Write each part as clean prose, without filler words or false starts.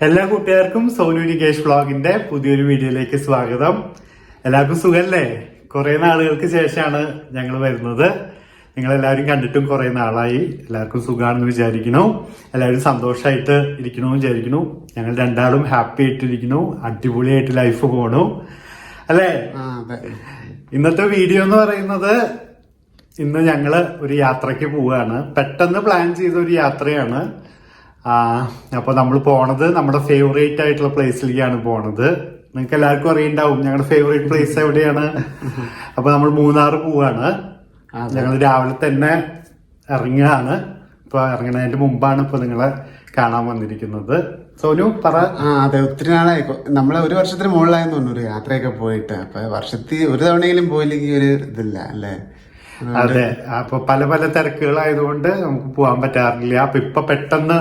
എല്ലാ കൂട്ടുകാർക്കും സോനു നികേഷ് വ്ളോഗിന്റെ പുതിയൊരു വീഡിയോയിലേക്ക് സ്വാഗതം. എല്ലാവർക്കും സുഖല്ലേ? കുറെ നാളുകൾക്ക് ശേഷമാണ് ഞങ്ങൾ വരുന്നത്. നിങ്ങളെല്ലാവരും കണ്ടിട്ടും കുറെ നാളായി. എല്ലാവർക്കും സുഖമാണെന്ന് വിചാരിക്കുന്നു. എല്ലാവരും സന്തോഷമായിട്ട് ഇരിക്കണമെന്ന് വിചാരിക്കുന്നു. ഞങ്ങൾ രണ്ടാളും ഹാപ്പി ആയിട്ടിരിക്കുന്നു. അടിപൊളിയായിട്ട് ലൈഫ് പോണു അല്ലേ? ഇന്നത്തെ വീഡിയോ എന്ന് പറയുന്നത്, ഇന്ന് ഞങ്ങള് ഒരു യാത്രക്ക് പോവുകയാണ്. പെട്ടെന്ന് പ്ലാൻ ചെയ്ത ഒരു യാത്രയാണ്. അപ്പൊ നമ്മൾ പോണത് നമ്മുടെ ഫേവറേറ്റ് ആയിട്ടുള്ള പ്ലേസിലേക്കാണ് പോണത്. നിങ്ങൾക്ക് എല്ലാവർക്കും അറിയണ്ടാവും ഞങ്ങളുടെ ഫേവറേറ്റ് പ്ലേസ് എവിടെയാണ്. അപ്പൊ നമ്മൾ മൂന്നാർ പോവാണ്. ഞങ്ങൾ രാവിലെ തന്നെ ഇറങ്ങുകയാണ്. ഇപ്പൊ ഇറങ്ങുന്നതിന്റെ മുമ്പാണ് ഇപ്പൊ നിങ്ങളെ കാണാൻ വന്നിരിക്കുന്നത്. സോനു പറ. അതെ, ഒത്തിരി നാളായി. നമ്മളെ ഒരു വർഷത്തിന് മുകളിലായെന്ന് തോന്നുന്നു ഒരു യാത്രയൊക്കെ പോയിട്ട്. അപ്പൊ വർഷത്തിൽ ഒരു തവണയെങ്കിലും പോയില്ലെങ്കിൽ ഒരു ഇതില്ല അല്ലേ? അതെ, അപ്പൊ പല പല തിരക്കുകളായതുകൊണ്ട് നമുക്ക് പോകാൻ പറ്റാറില്ല. അപ്പൊ ഇപ്പൊ പെട്ടെന്ന്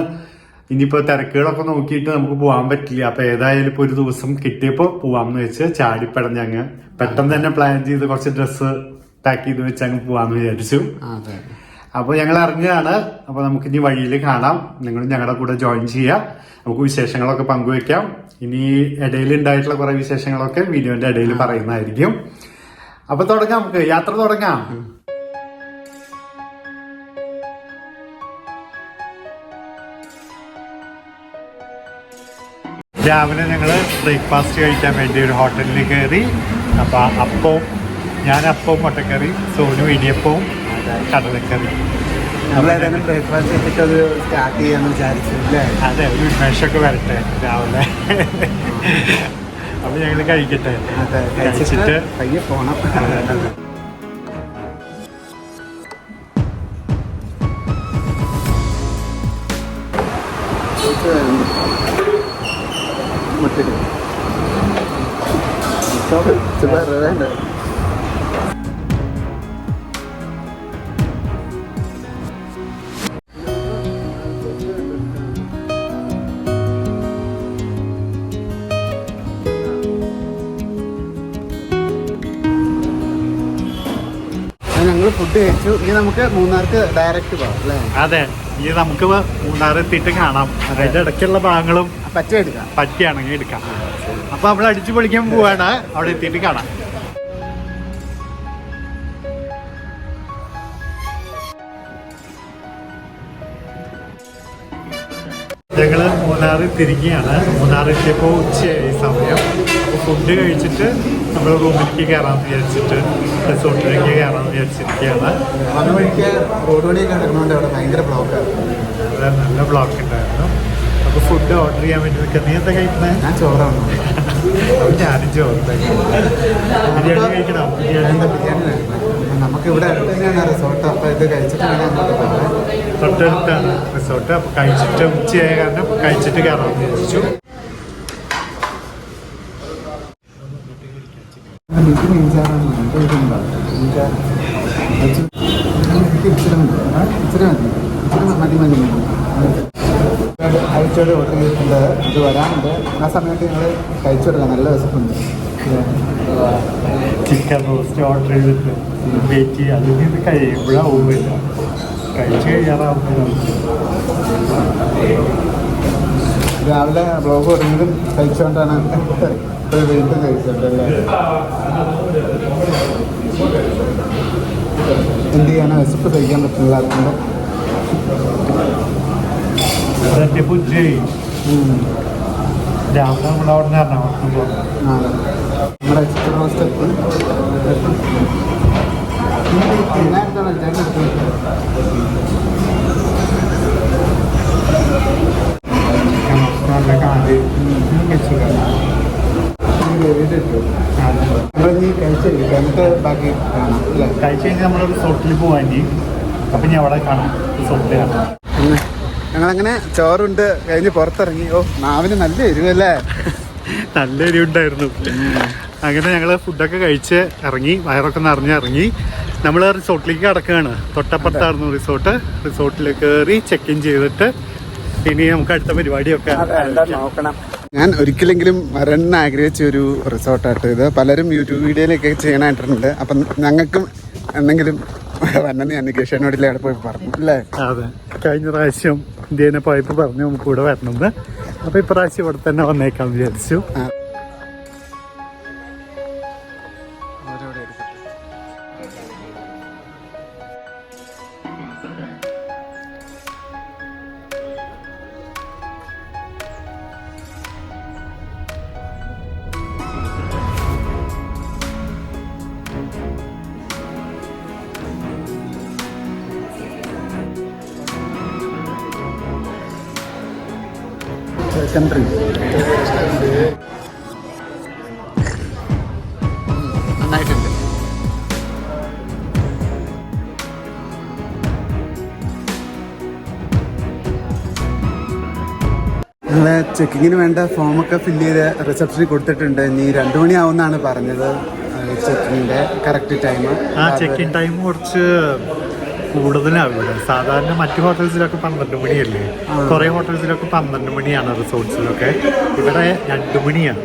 ഇനിയിപ്പോ തിരക്കുകളൊക്കെ നോക്കിയിട്ട് നമുക്ക് പോകാൻ പറ്റില്ല. അപ്പൊ ഏതായാലും ഇപ്പൊ ഒരു ദിവസം കിട്ടിയപ്പോ പോവാന്ന് വെച്ച് ചാടിപ്പടഞ്ഞങ്ങ് പെട്ടെന്ന് തന്നെ പ്ലാൻ ചെയ്ത് കുറച്ച് ഡ്രസ്സ് പാക്ക് ചെയ്ത് വെച്ച് അങ്ങ് പോവാന്ന് വിചാരിച്ചു. അപ്പൊ ഞങ്ങൾ ഇറങ്ങുകയാണ്. അപ്പൊ നമുക്ക് ഇനി വഴിയിൽ കാണാം. നിങ്ങൾ ഞങ്ങളുടെ കൂടെ ജോയിൻ ചെയ്യാം. നമുക്ക് വിശേഷങ്ങളൊക്കെ പങ്കുവെക്കാം. ഇനി ഇടയിൽ ഉണ്ടായിട്ടുള്ള കുറെ വിശേഷങ്ങളൊക്കെ വീഡിയോന്റെ ഇടയിൽ പറയുന്നതായിരിക്കും. അപ്പൊ തുടങ്ങാം, നമുക്ക് യാത്ര തുടങ്ങാം. രാവിലെ ഞങ്ങള് ബ്രേക്ക്ഫാസ്റ്റ് കഴിക്കാൻ വേണ്ടി ഒരു ഹോട്ടലിൽ കയറി. അപ്പൊ ഞാൻ അപ്പവും മുട്ടക്കറി, സോനു ഇടിയപ്പവും കടലക്കറി. നമ്മളേതായാലും ബ്രേക്ക്ഫാസ്റ്റ് വെച്ചിട്ട് സ്റ്റാർട്ട് ചെയ്യാന്ന് വിചാരിച്ചു അല്ലേ? അതെ, ഒരു ഉന്മേഷമൊക്കെ വരട്ടെ രാവിലെ. അപ്പൊ ഞങ്ങള് കഴിക്കട്ടെ. കഴിച്ചിട്ട് പയ്യെ പോണം. വേണ്ട. ഞങ്ങൾ ഫുഡ് കഴിച്ചു. ഇനി നമുക്ക് മൂന്നാർക്ക് ഡയറക്റ്റ് പോകാം അല്ലേ? അതെ, ഇനി നമുക്ക് മൂന്നാർ എത്തിയിട്ട് കാണാം. അതിന്റെ ഇടയ്ക്കുള്ള ഭാഗങ്ങളും പറ്റിയാണെങ്കിൽ എടുക്കാം. അപ്പൊ നമ്മൾ അടിച്ചു പൊളിക്കാൻ പോവാണ്. അവിടെ എത്തിയിട്ട് കാണാം. ഞങ്ങള് മൂന്നാറ് തിരികെയാണ്. മൂന്നാർ എത്തിയപ്പോൾ ഉച്ചയായി സമയം. ഫുഡ് കഴിച്ചിട്ട് നമ്മൾ റൂമിലേക്ക് കയറാമെന്ന് വിചാരിച്ചിട്ട് റിസോർട്ടിലേക്ക് കയറാമെന്ന് വിചാരിച്ചിരിക്കുകയാണ്. റോഡ് വഴിയൊക്കെ കിടക്കണോണ്ട് അവിടെ ഭയങ്കര ബ്ലോക്കായിരുന്നു. അതെ, നല്ല ബ്ലോക്ക് ഉണ്ടായിരുന്നു. അപ്പോൾ ഫുഡ് ഓർഡർ ചെയ്യാൻ വേണ്ടി നിൽക്കുക. നീ എന്താ കഴിക്കുന്നത്? ഞാൻ ചോറാണ്. അപ്പോൾ ഞാനും ചോറ് ബിരിയാണി കഴിക്കണം. ബിരിയാണി നമുക്ക് ഇവിടെ അടുത്ത് തന്നെയാണ് റിസോർട്ട്. അപ്പോൾ ഇത് കഴിച്ചിട്ട് തൊട്ടടുത്താണ് റിസോർട്ട്. അപ്പോൾ കഴിച്ചിട്ട് ഉച്ചയായ കാരണം കഴിച്ചിട്ട് കയറാമെന്ന് വിചാരിച്ചു. കഴിച്ചോട് ഓർഡർ ചെയ്തിട്ടുണ്ട്. അത് വരാനുണ്ട്. ആ സമയത്ത് ഞങ്ങൾ കഴിച്ചു കൊടുക്കാം. നല്ല വിശപ്പുണ്ട്. ചിക്കൻ റോസ്റ്റ് ഓർഡർ ചെയ്തിട്ട് വെയിറ്റ് ചെയ്യുക. അതിൽ നിന്ന് കഴിയുമ്പോഴാവുമില്ല, കഴിച്ച് കഴിയാറാവുമ്പോൾ. രാവിലെ ബ്ലോഗ് തുടങ്ങിയതും കഴിച്ചുകൊണ്ടാണ് വീണ്ടും കഴിച്ചിട്ടല്ലേ? എന്ത് ചെയ്യാനാ, വിശപ്പ് കഴിക്കാൻ പറ്റില്ല. അതുകൊണ്ട് രാവിലെ നമ്മളവിടെ നിന്ന് എറണാകുളത്ത് പോകും. നമ്മുടെ ചിക്കൻ റോസ്റ്റ് നല്ല കാല് കഴിച്ച് കഴിഞ്ഞാൽ നമ്മൾ റിസോർട്ടിൽ പോവാൻ. അപ്പം ഞാൻ അവിടെ കാണാം, റിസോർട്ടിൽ കാണാം. ഞങ്ങളങ്ങനെ ചോറുണ്ട് കഴിഞ്ഞ് പുറത്തിറങ്ങി. നാവിന് നല്ല എരിവല്ലേ? നല്ല എരിവുണ്ടായിരുന്നു. അങ്ങനെ ഞങ്ങൾ ഫുഡൊക്കെ കഴിച്ച് ഇറങ്ങി. വയറൊക്കെ നിറഞ്ഞിറങ്ങി. നമ്മൾ റിസോർട്ടിലേക്ക് കിടക്കുകയാണ്. തൊട്ടപ്പുറത്തായിരുന്നു റിസോർട്ട്. റിസോർട്ടിൽ കയറി ചെക്ക് ഇൻ ചെയ്തിട്ട് ഇനി നമുക്ക് അടുത്ത പരിപാടിയൊക്കെ നോക്കണം. ഞാൻ ഒരിക്കലെങ്കിലും വരാൻ ആഗ്രഹിച്ച ഒരു റിസോർട്ടായിട്ട് ഇത്. പലരും യൂട്യൂബ് വീഡിയോയിലൊക്കെ ചെയ്യാനായിട്ടുണ്ട്. അപ്പം ഞങ്ങൾക്കും എന്തെങ്കിലും വന്നെന്ന് ഞാൻ നികേഷനോടില്ലേ അവിടെ പോയി പറഞ്ഞു അല്ലേ? അതെ, കഴിഞ്ഞ പ്രാവശ്യം ഇന്ത്യനെ പോയപ്പോൾ പറഞ്ഞു നമുക്ക് ഇവിടെ വരണമെന്ന്. അപ്പൊ ഇപ്രാവശ്യം ഇവിടെ തന്നെ വന്നേക്കാൻ വിചാരിച്ചു. സെക്കൻഡറി നന്നായിട്ടുണ്ട്. നമ്മളെ ചെക്കിങ്ങിന് വേണ്ട ഫോമൊക്കെ ഫില്ല് ചെയ്ത് റിസപ്ഷനിൽ കൊടുത്തിട്ടുണ്ട്. ഇനി 2 മണിയാവുമെന്നാണ് പറഞ്ഞത് ചെക്കിങ്ങിൻ്റെ കറക്റ്റ് ടൈം. ആ ചെക്കിങ് ടൈം കുറച്ച് കൂടുതലാണ് ഇവിടെ. സാധാരണ മറ്റു ഹോട്ടൽസിലൊക്കെ 12 മണിയല്ലേ, കുറെ ഹോട്ടൽസിലൊക്കെ 12 മണിയാണ്, റിസോർട്ട്സിലൊക്കെ. ഇവിടെ 2 മണിയാണ്.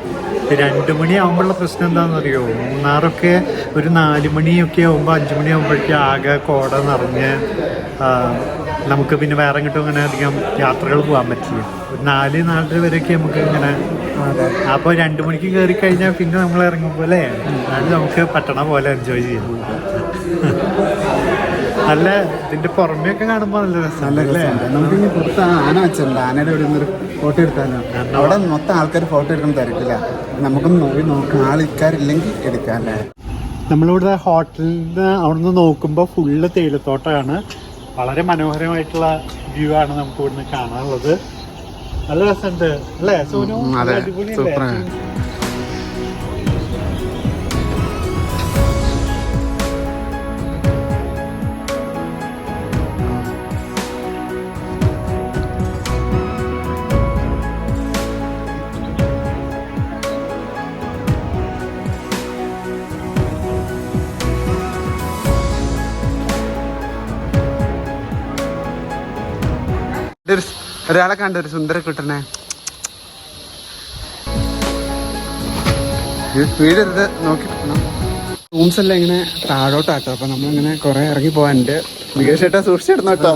2 മണിയാകുമ്പോഴുള്ള പ്രശ്നം എന്താണെന്ന് അറിയോ, മൂന്നാറൊക്കെ ഒരു 4 മണിയൊക്കെ ആകുമ്പോൾ 5 മണിയാകുമ്പോഴേക്കും ആകെ കോട നിറഞ്ഞ് നമുക്ക് പിന്നെ വേറെ എങ്ങോട്ടും അങ്ങനെ അധികം യാത്രകൾ പോകാൻ പറ്റില്ല. ഒരു 4-4:30 വരെയൊക്കെ നമുക്ക് ഇങ്ങനെ. അപ്പോൾ 2 മണിക്ക് കയറി കഴിഞ്ഞാൽ പിന്നെ നമ്മൾ ഇറങ്ങുമ്പോൾ അല്ലേ, അത് നമുക്ക് പറ്റണ പോലെ എൻജോയ് ചെയ്യാം. നല്ല ഇതിന്റെ പുറമെയൊക്കെ കാണുമ്പോൾ നല്ല രസമല്ലേ. നമുക്കിനി പുറത്ത് ആന വെച്ചിട്ടുണ്ട്. ആനയുടെ ഇവിടെ നിന്നൊരു ഫോട്ടോ എടുത്താലോ? അവിടെ മൊത്തം ആൾക്കാർ ഫോട്ടോ എടുക്കണം തിരക്കില്ല. നമുക്കൊന്ന് നോക്കാം, ആൾക്കാരില്ലെങ്കിൽ എടുക്കാം അല്ലേ. നമ്മളിവിടെ ഹോട്ടലിന് അവിടെ നിന്ന് നോക്കുമ്പോൾ ഫുള്ള് തേയിലത്തോട്ടമാണ്. വളരെ മനോഹരമായിട്ടുള്ള വ്യൂ ആണ് നമുക്ക് ഇവിടുന്ന് കാണാനുള്ളത്. നല്ല രസമുണ്ട് അല്ലേ സോനു? അടിപൊളിയല്ലേ? ഒരാളെ കണ്ട ഒരു സുന്ദര കുട്ടനെ വീടെടുത്ത് നോക്കി. റൂംസ് എല്ലാം ഇങ്ങനെ താഴോട്ടാട്ടോ. അപ്പൊ നമ്മളിങ്ങനെ കുറെ ഇറങ്ങി പോകാനുണ്ട്. മികച്ചേട്ടാ സൂക്ഷിച്ചിടുന്നു കേട്ടോ.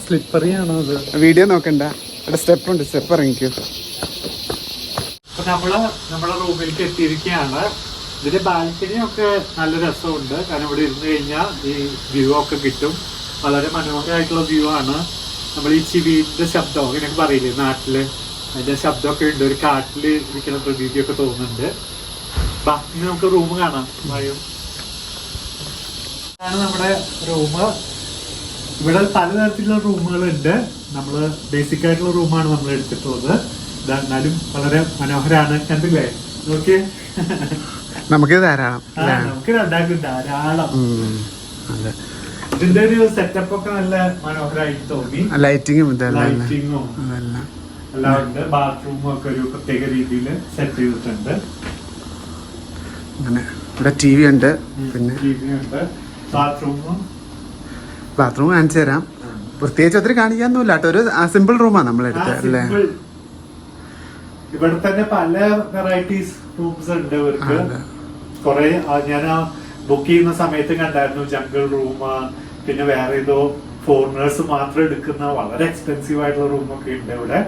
സ്ലിപ്പറിയാണോ അത്? വീഡിയോ നോക്കണ്ട, ഇവിടെ സ്റ്റെപ്പ് ഉണ്ട്, സ്റ്റെപ്പ് ഇറങ്ങിക്കോ. നമ്മളെ റൂമിലേക്ക് എത്തിയിരിക്കുകയാണ്. ഇതിന്റെ ബാൽക്കണി ഒക്കെ നല്ല രസമുണ്ട്. കാരണം ഇവിടെ ഇരുന്ന് കഴിഞ്ഞാൽ ഈ വ്യൂ ഒക്കെ കിട്ടും. വളരെ മനോഹരമായിട്ടുള്ള വ്യൂ ആണ്. നമ്മൾ ഈ ചിവിന്റെ ശബ്ദം ഇങ്ങനെയൊക്കെ പറയില്ലേ നാട്ടില്, അതിന്റെ ശബ്ദമൊക്കെ ഉണ്ട്. ഒരു കാട്ടില് ഇരിക്കുന്ന പ്രതീതിയൊക്കെ തോന്നുന്നുണ്ട്. ബാക്കി നമുക്ക് റൂം കാണാം. ഇതാണ് നമ്മുടെ റൂം. ഇവിടെ പലതരത്തിലുള്ള റൂമുകളുണ്ട്. നമ്മള് ബേസിക് ആയിട്ടുള്ള റൂമാണ് നമ്മൾ എടുത്തിട്ടുള്ളത്. എന്നാലും വളരെ മനോഹരമാണ്. കണ്ടില്ലേ? നോക്കിയേ, നമുക്ക് ധാരാളം, നമുക്ക് രണ്ടാക്കും ധാരാളം. ഇതിന്റെ ഒരു സെറ്റപ്പ് ഒക്കെ നല്ല മനോഹരമായിട്ട് തോന്നി. ലൈറ്റിങ്ങും ലൈറ്റിങ്ങും എല്ലാം ഉണ്ട്. ബാത്റൂമും ഒക്കെ ഒരു പ്രത്യേക രീതിയിൽ സെറ്റ് ചെയ്തിട്ടുണ്ട്. അങ്ങനെ ഇവിടെ ടി വി ഉണ്ട്. പിന്നെ ബാത്റൂം കാണിച്ചു തരാം. പ്രത്യേകിച്ച് ഒത്തിരി കാണിക്കാനൊന്നുമില്ല കേട്ടോ. ഒരു സിമ്പിൾ റൂമാണ് നമ്മൾ എടുത്തത് അല്ലേ. ഇവിടെ തന്നെ പല വെറൈറ്റീസ് റൂംസ് ഉണ്ട് ഇവർക്ക്. കുറെ ഞാൻ ബുക്ക് ചെയ്യുന്ന സമയത്ത് കണ്ടായിരുന്നു. ജംഗിൾ റൂം, പിന്നെ വേറെ ഏതോ ഫോറിനേഴ്സ് മാത്രം എടുക്കുന്ന വളരെ എക്സ്പെൻസീവ് ആയിട്ടുള്ള റൂമൊക്കെ ഉണ്ട് ഇവിടെ.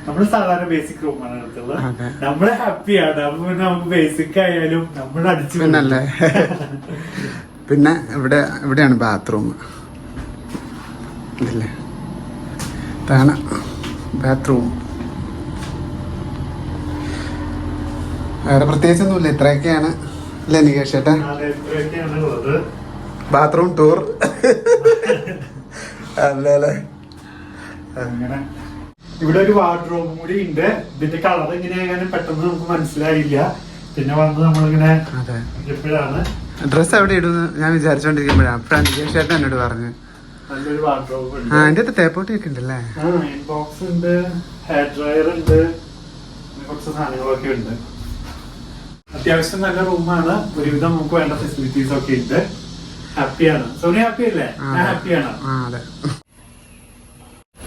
നമ്മൾ സാധാരണ ബേസിക് റൂമാണ് എടുത്തുള്ളത്. നമ്മള് ഹാപ്പിയാണ്. അപ്പൊ നമുക്ക് ബേസിക് ആയാലും നമ്മൾ അടിച്ചു പിന്നല്ലേ. പിന്നെ ഇവിടെയാണ് ബാത്റൂം. ഇല്ലേ, ഇതാണ് ബാത്റൂം. വേറെ പ്രത്യേകിച്ചൊന്നുമില്ല, ഇത്രയൊക്കെയാണ് അല്ലേ നികേഷ് ചേട്ടാ? ബാത്റൂം ടൂർ അല്ലേ. അങ്ങനെ ഇവിടെ ഒരു വാർഡ്രോബും കൂടി ഉണ്ട്. ഇതിന്റെ കളർ എങ്ങനെയായാലും പെട്ടെന്ന് നമുക്ക് മനസ്സിലായില്ല. പിന്നെ വന്ന് നമ്മളിങ്ങനെ എപ്പോഴാണ് ഡ്രസ് എവിടെ ഇടുന്നു ഞാൻ വിചാരിച്ചോണ്ടിരിക്കുമ്പോഴാണ് അപ്പോഴാണ് നികേഷ് ചേട്ടൻ എന്നോട് പറഞ്ഞു നല്ലൊരു വാർഡ്രോബ് ഉണ്ട്. അതിന്റെ അകത്ത് തേപ്പോട്ടിയൊക്കെ ഉണ്ടല്ലേ. ബോക്സ് ഉണ്ട്, ഹെയർ ഡ്രയർ ഉണ്ട്, കുറച്ച് സാധനങ്ങളൊക്കെ ഉണ്ട്. അത്യാവശ്യം നല്ല റൂമാണ്. ഒരുവിധം നമുക്ക് വേണ്ട ഫെസിലിറ്റീസ് ഒക്കെ ഉണ്ട്. ഹാപ്പിയാണ്. സോണി ഹാപ്പി അല്ലേ? ഞാൻ ഹാപ്പിയാണ്.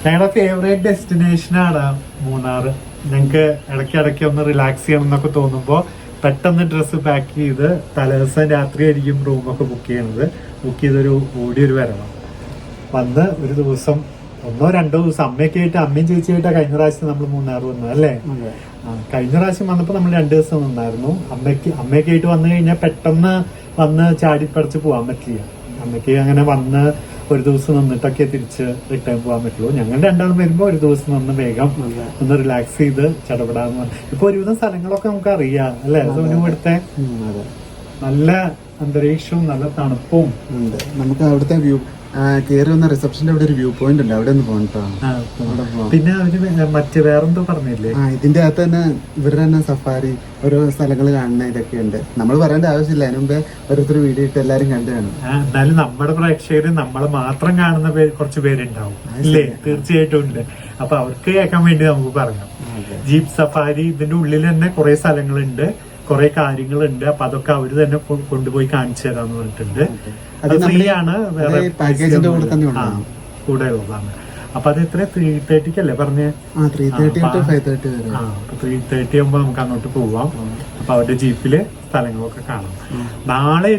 ഞങ്ങളുടെ ഫേവറേറ്റ് ഡെസ്റ്റിനേഷൻ ആണ് മൂന്നാറ്. ഞങ്ങൾക്ക് ഇടയ്ക്കിടയ്ക്ക് ഒന്ന് റിലാക്സ് ചെയ്യണം എന്നൊക്കെ തോന്നുമ്പോൾ പെട്ടെന്ന് ഡ്രസ്സ് പാക്ക് ചെയ്ത് തലേദിവസം രാത്രിയായിരിക്കും റൂമൊക്കെ ബുക്ക് ചെയ്യുന്നത്. ബുക്ക് ചെയ്തൊരു ഓടിയൊരു വരണം വന്ന് ഒരു ദിവസം ഒന്നോ രണ്ടോ ദിവസം അമ്മയൊക്കെ ആയിട്ട് അമ്മയും ചേച്ചിയായിട്ടാ കഴിഞ്ഞ പ്രാവശ്യം നമ്മൾ മൂന്നാർ വന്നത് അല്ലേ? കഴിഞ്ഞ പ്രാവശ്യം വന്നപ്പോ നമ്മൾ 2 ദിവസം നിന്നായിരുന്നു. അമ്മയൊക്കെ ആയിട്ട് വന്നു കഴിഞ്ഞാൽ പെട്ടെന്ന് വന്ന് ചാടിപ്പറിച്ച് പോകാൻ പറ്റില്ല. അമ്മയ്ക്ക് അങ്ങനെ വന്ന് ഒരു ദിവസം നിന്നിട്ടൊക്കെ തിരിച്ച് റിട്ടേൺ പോകാൻ പറ്റുള്ളൂ. ഞങ്ങൾ രണ്ടാളും വരുമ്പോ ഒരു ദിവസം നിന്ന് വേഗം ഒന്ന് റിലാക്സ് ചെയ്ത് ചടപെടാന്ന്. ഇപ്പൊ ഒരുവിധം സ്ഥലങ്ങളൊക്കെ നമുക്ക് അറിയാം അല്ലെ? ഇവിടുത്തെ നല്ല അന്തരീക്ഷവും നല്ല തണുപ്പും ഉണ്ട്. നമുക്ക് അവിടുത്തെ വ്യൂ കയറി വന്ന റിസപ്ഷന്റെ അവിടെ ഒരു വ്യൂ പോയിന്റ് ഉണ്ട്, അവിടെ ഒന്ന് പോകട്ടോ. പിന്നെ അവര് മറ്റേ വേറെന്തോ പറഞ്ഞില്ലേ, ഇതിന്റെ അകത്ത് തന്നെ ഇവരുടെ തന്നെ സഫാരി ഓരോ സ്ഥലങ്ങൾ കാണുന്ന ഇതൊക്കെ ഉണ്ട്. നമ്മൾ പറയേണ്ട ആവശ്യമില്ല, അതിന് മുമ്പേ ഓരോരുത്തർ വീഡിയോ ഇട്ട് എല്ലാരും കണ്ടു കാണും. എന്നാലും നമ്മുടെ പ്രേക്ഷകര് നമ്മളെ മാത്രം കാണുന്ന കുറച്ച് പേരുണ്ടാവും ഇല്ലേ? തീർച്ചയായിട്ടും ഉണ്ട്. അപ്പൊ അവർക്ക് കേൾക്കാൻ വേണ്ടി നമുക്ക് പറയാം. ജീപ്പ് സഫാരി ഇതിന്റെ ഉള്ളിൽ തന്നെ കുറെ സ്ഥലങ്ങളുണ്ട്, കുറെ കാര്യങ്ങളുണ്ട്. അപ്പൊ അതൊക്കെ അവര് തന്നെ കൊണ്ടുപോയി കാണിച്ചു തരാന്ന് പറഞ്ഞിട്ടുണ്ട്. അത് ഫ്രീ ആണ്, വേറെ കൂടെ ഉള്ളതാണ്. അപ്പൊ അത് എത്ര 3:30 അല്ലേ പറഞ്ഞേ? 3:30 ആകുമ്പോ നമുക്ക് അങ്ങോട്ട് പോവാം. അപ്പൊ അവരുടെ ജീപ്പില് സ്ഥലങ്ങളൊക്കെ കാണാം. നാളെ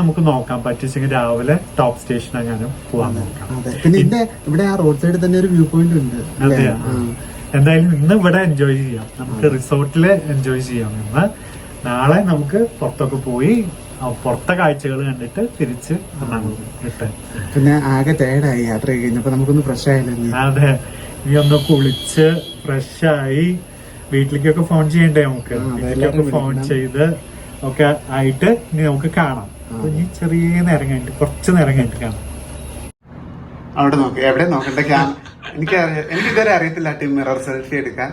നമുക്ക് നോക്കാൻ പറ്റിച്ചെങ്കിൽ രാവിലെ ടോപ്പ് സ്റ്റേഷൻ അങ്ങനെ പോവാൻ നോക്കാം. പിന്നെ ഇവിടെ ആ റോഡ് സൈഡിൽ തന്നെ ഒരു വ്യൂ പോയിന്റ് ഉണ്ട്. അതെ, എന്തായാലും ഇന്ന് ഇവിടെ എൻജോയ് ചെയ്യാം, നമുക്ക് റിസോർട്ടില് എൻജോയ് ചെയ്യാം. ഇന്ന് നാളെ നമുക്ക് പുറത്തൊക്കെ പോയി പുറത്തെ കാഴ്ചകൾ കണ്ടിട്ട് തിരിച്ച് റിട്ടേൺ. പിന്നെ ആകെ ടയർഡായി യാത്ര കഴിഞ്ഞപ്പോ നമുക്കൊന്ന് ഫ്രഷ് ആയില്ലേ? അതെ, ഇനി ഒന്ന് കുളിച്ച് ഫ്രഷായി വീട്ടിലേക്കൊക്കെ ഫോൺ ചെയ്യണ്ടേ നമുക്ക്? വീട്ടിലേക്കൊക്കെ ഫോൺ ചെയ്ത് ഒക്കെ ആയിട്ട് ഇനി നമുക്ക് കാണാം. ഇനി ചെറിയ നേരം കഴിഞ്ഞിട്ട്, കുറച്ച് നേരം കഴിഞ്ഞിട്ട് കാണാം. അവിടെ നോക്കി എവിടെ നോക്കണ്ട എനിക്ക് ഇതുവരെ അറിയത്തില്ല മിറർ സെൽഫി എടുക്കാൻ.